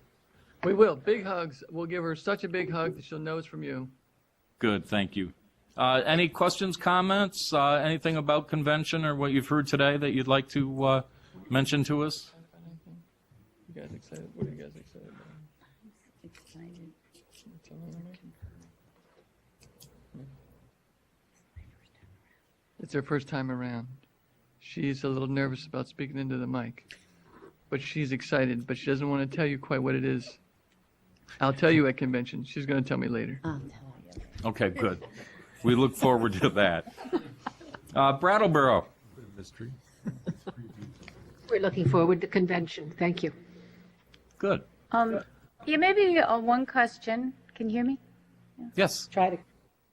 We will. Big hugs. We'll give her such a big hug that she'll know it's from you. Good, thank you. Any questions, comments, anything about convention or what you've heard today that you'd like to mention to us? You guys excited? What are you guys excited about? Excited. It's her first time around. She's a little nervous about speaking into the mic, but she's excited, but she doesn't want to tell you quite what it is. I'll tell you at convention. She's going to tell me later. Okay, good. We look forward to that. Brattleboro. We're looking forward to convention. Thank you. Good. Yeah, maybe one question. Can you hear me? Yes. Try to.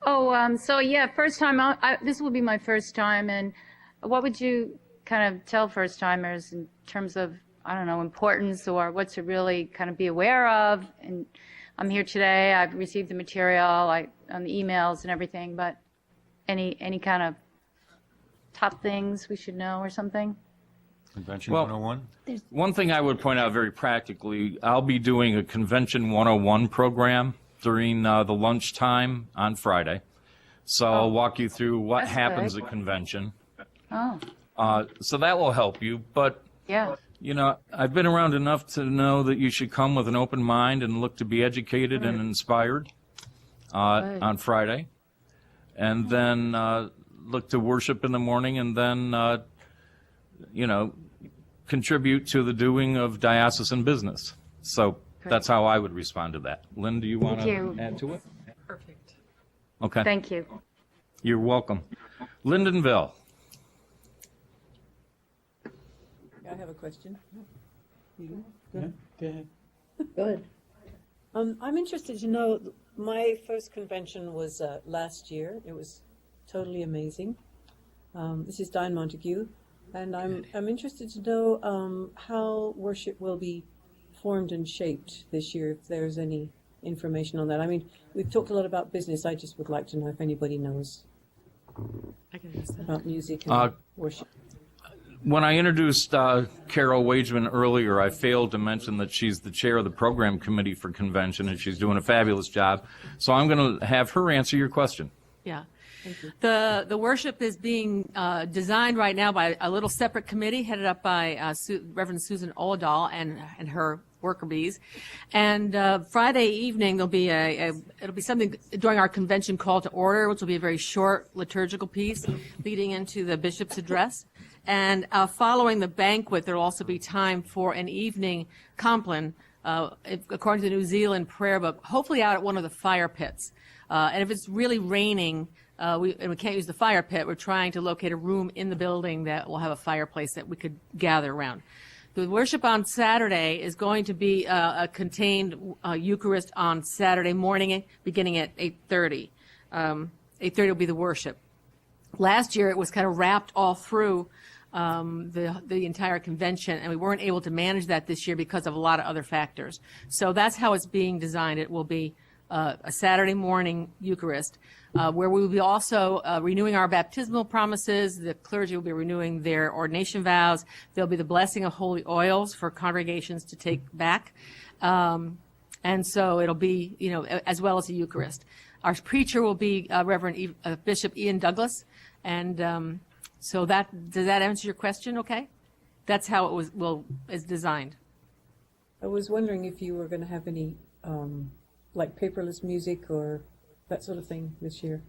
Oh, so yeah, first time. This will be my first time, and what would you kind of tell first timers in terms of I don't know, importance or what to really kind of be aware of. And I'm here today. I've received the material on the emails and everything, but any kind of top things we should know or something? Convention Well, 101? One thing I would point out very practically, I'll be doing a Convention 101 program during the lunchtime on Friday. So I'll walk you through what That's happens good. at convention. Oh, So that will help you. But, yeah. you know, I've been around enough to know that you should come with an open mind and look to be educated and inspired on Friday. And then look to worship in the morning and then, you know, contribute to the doing of diocesan business. So that's how I would respond to that. Lynn, do you want Thank to you. add to it? Perfect. Okay. Thank you. You're welcome. Lyndonville. I have a question. You? Go ahead. Go ahead. I'm interested to know, my first convention was last year. It was totally amazing. This is Diane Montague, and I'm interested to know how worship will be formed and shaped this year, if there's any information on that. I mean, we've talked a lot about business. I just would like to know if anybody knows about music and worship. When I introduced Carol Wageman earlier, I failed to mention that she's the chair of the program committee for convention, and she's doing a fabulous job. So I'm going to have her answer your question. Yeah. The worship is being designed right now by a little separate committee headed up by Reverend Susan Oladal and her worker bees. And Friday evening there'll be it'll be something during our convention call to order, which will be a very short liturgical piece leading into the bishop's address. And following the banquet, there'll also be time for an evening compline, according to the New Zealand prayer book, hopefully out at one of the fire pits. And if it's really raining, and we can't use the fire pit, we're trying to locate a room in the building that will have a fireplace that we could gather around. The worship on Saturday is going to be a contained Eucharist on Saturday morning, beginning at 8:30. 8:30 will be the worship. Last year, it was kind of wrapped all through the entire convention, and we weren't able to manage that this year because of a lot of other factors. So that's how it's being designed. It will be a Saturday morning Eucharist, where we will be also renewing our baptismal promises. The clergy will be renewing their ordination vows. There'll be the blessing of holy oils for congregations to take back. And so it'll be, you know, as well as the Eucharist. Our preacher will be Reverend Bishop Ian Douglas. And so does that answer your question okay? That's how it is designed. I was wondering if you were going to have any like paperless music or that sort of thing this year.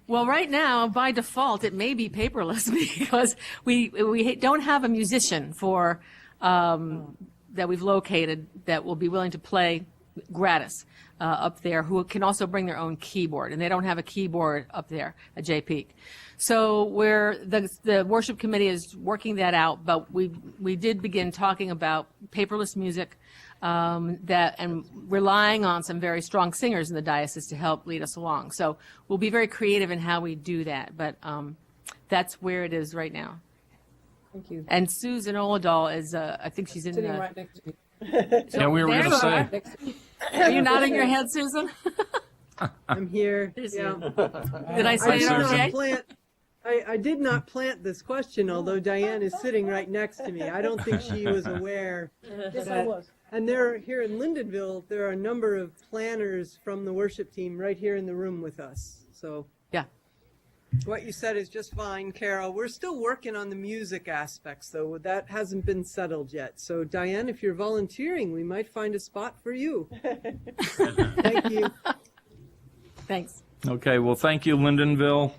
Well, right now, by default, it may be paperless because we don't have a musician for that we've located that will be willing to play gratis up there, who can also bring their own keyboard, and they don't have a keyboard up there at JP. So the worship committee is working that out, but we did begin talking about paperless music. And relying on some very strong singers in the diocese to help lead us along. So we'll be very creative in how we do that, but that's where it is right now. Thank you. And Susan Oladal is, I think she's in Sitting the... right next to me. Yeah, we were going to say. Are you nodding your head, Susan? I'm here. Yeah. Yeah. Did I say it okay? I did not plant this question, although Diane is sitting right next to me. I don't think she was aware. Yes, I was. And here in Lyndonville, there are a number of planners from the worship team right here in the room with us. So yeah, what you said is just fine, Carol. We're still working on the music aspects, though. That hasn't been settled yet. So Diane, if you're volunteering, we might find a spot for you. Thank you. Thanks. Okay, well, thank you, Lyndonville.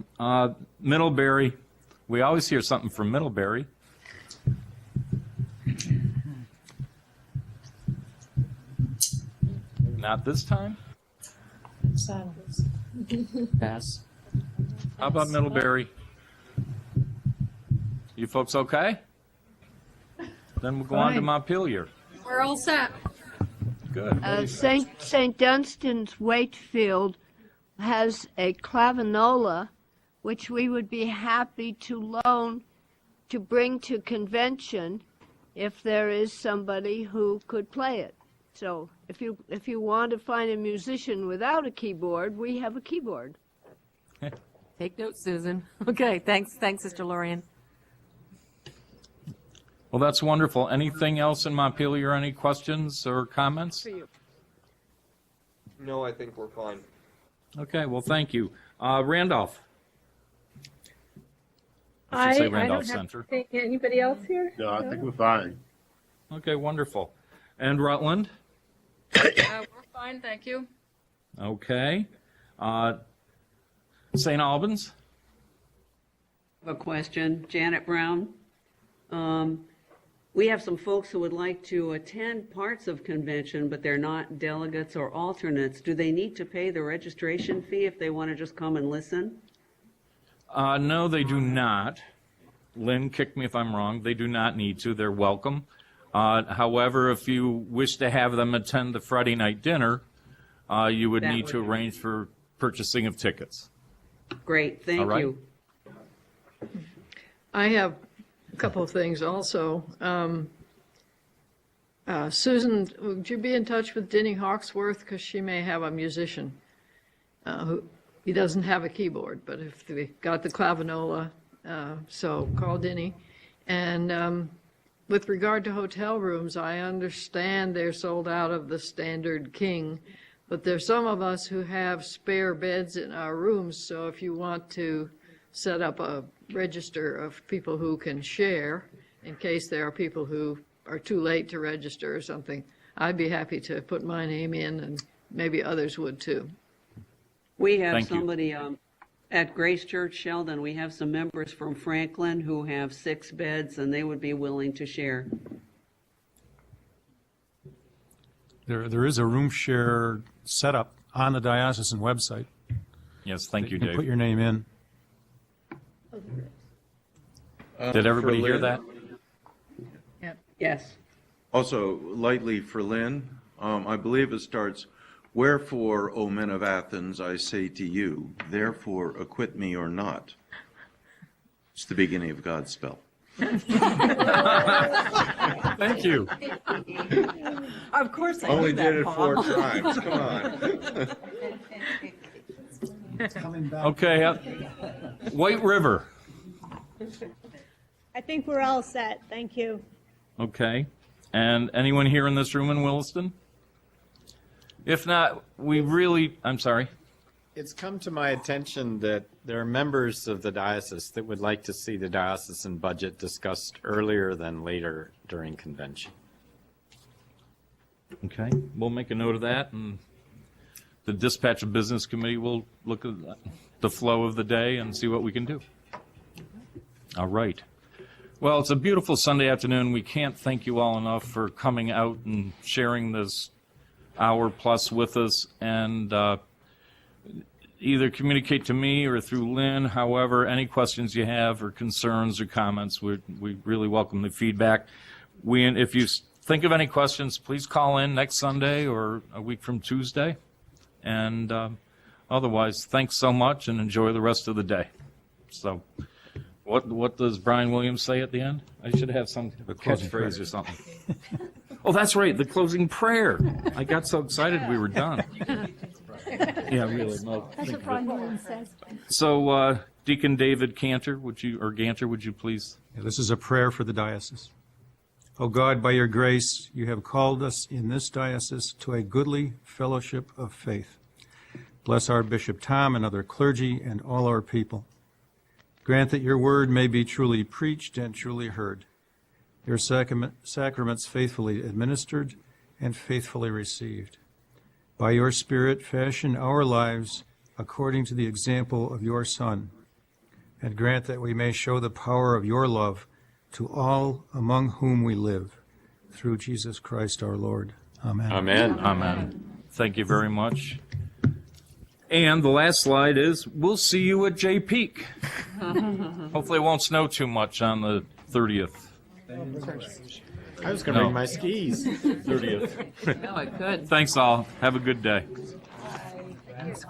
Middlebury. We always hear something from Middlebury. Not this time? Silence. Pass. How about Middlebury? You folks okay? Then we'll go on to Montpelier. We're all set. Good. St. Dunstan's Wakefield has a clavinola, which we would be happy to loan to bring to convention. if there is somebody who could play it. So if you want to find a musician without a keyboard, we have a keyboard. Take notes, Susan. Okay, thanks, Sister Lorian. Well, that's wonderful. Anything else in Montpelier? Any questions or comments? No, I think we're fine. Okay, well, thank you. Randolph. I say don't Randolph have Center. anybody else here? No, I think we're fine. Okay, wonderful. And Rutland? We're fine, thank you. Okay. St. Albans? I have a question. Janet Brown. We have some folks who would like to attend parts of convention, but they're not delegates or alternates. Do they need to pay the registration fee if they want to just come and listen? No, they do not. Lynn, kick me if I'm wrong. They do not need to. They're welcome. However, if you wish to have them attend the Friday night dinner, you would need to arrange for purchasing of tickets. Great, thank All right. you. I have a couple of things also. Susan, would you be in touch with Denny Hawksworth? Because she may have a musician who he doesn't have a keyboard, but if they got the clavinola, so call Denny. And with regard to hotel rooms, I understand they're sold out of the standard king, but there's some of us who have spare beds in our rooms, so if you want to set up a register of people who can share, in case there are people who are too late to register or something, I'd be happy to put my name in, and maybe others would too. We have Thank you. somebody at Grace Church Sheldon, we have some members from Franklin who have 6 beds, and they would be willing to share. There is a room share setup on the diocesan website. Yes, thank you, You can Dave. put your name in. Did everybody for hear Lynn? that? Yes. Also, lightly for Lynn, I believe it starts, "Wherefore, O men of Athens, I say to you, therefore acquit me or not." It's the beginning of God's spell. Thank you. Of course I Only knew that, did it 4 Paul. times, come on. Okay. White River. I think we're all set. Thank you. Okay. And anyone here in this room in Williston? If not, I'm sorry. It's come to my attention that there are members of the diocese that would like to see the diocesan budget discussed earlier than later during convention. Okay. We'll make a note of that, and the Dispatch of Business Committee will look at the flow of the day and see what we can do. All right. Well, it's a beautiful Sunday afternoon. We can't thank you all enough for coming out and sharing this hour plus with us, and either communicate to me or through Lynn. However, any questions you have or concerns or comments, we really welcome the feedback. If you think of any questions, please call in next Sunday or a week from Tuesday. And otherwise, thanks so much and enjoy the rest of the day. So what does Brian Williams say at the end? I should have some catchphrase or something. Oh, that's right, the closing prayer. I got so excited we were done. Yeah, really. No, That's what Brian Williams says. So, Deacon David Ganter, would you please? Yeah, this is a prayer for the diocese. O God, by your grace, you have called us in this diocese to a goodly fellowship of faith. Bless our Bishop Tom and other clergy and all our people. Grant that your word may be truly preached and truly heard, your sacraments faithfully administered and faithfully received. By your Spirit, fashion our lives according to the example of your Son, and grant that we may show the power of your love to all among whom we live, through Jesus Christ our Lord. Amen. Amen. Amen. Thank you very much. And the last slide is, we'll see you at J Peak. Hopefully it won't snow too much on the 30th. I was going to bring my skis. 30th. No, it could. Thanks all. Have a good day. Thanks.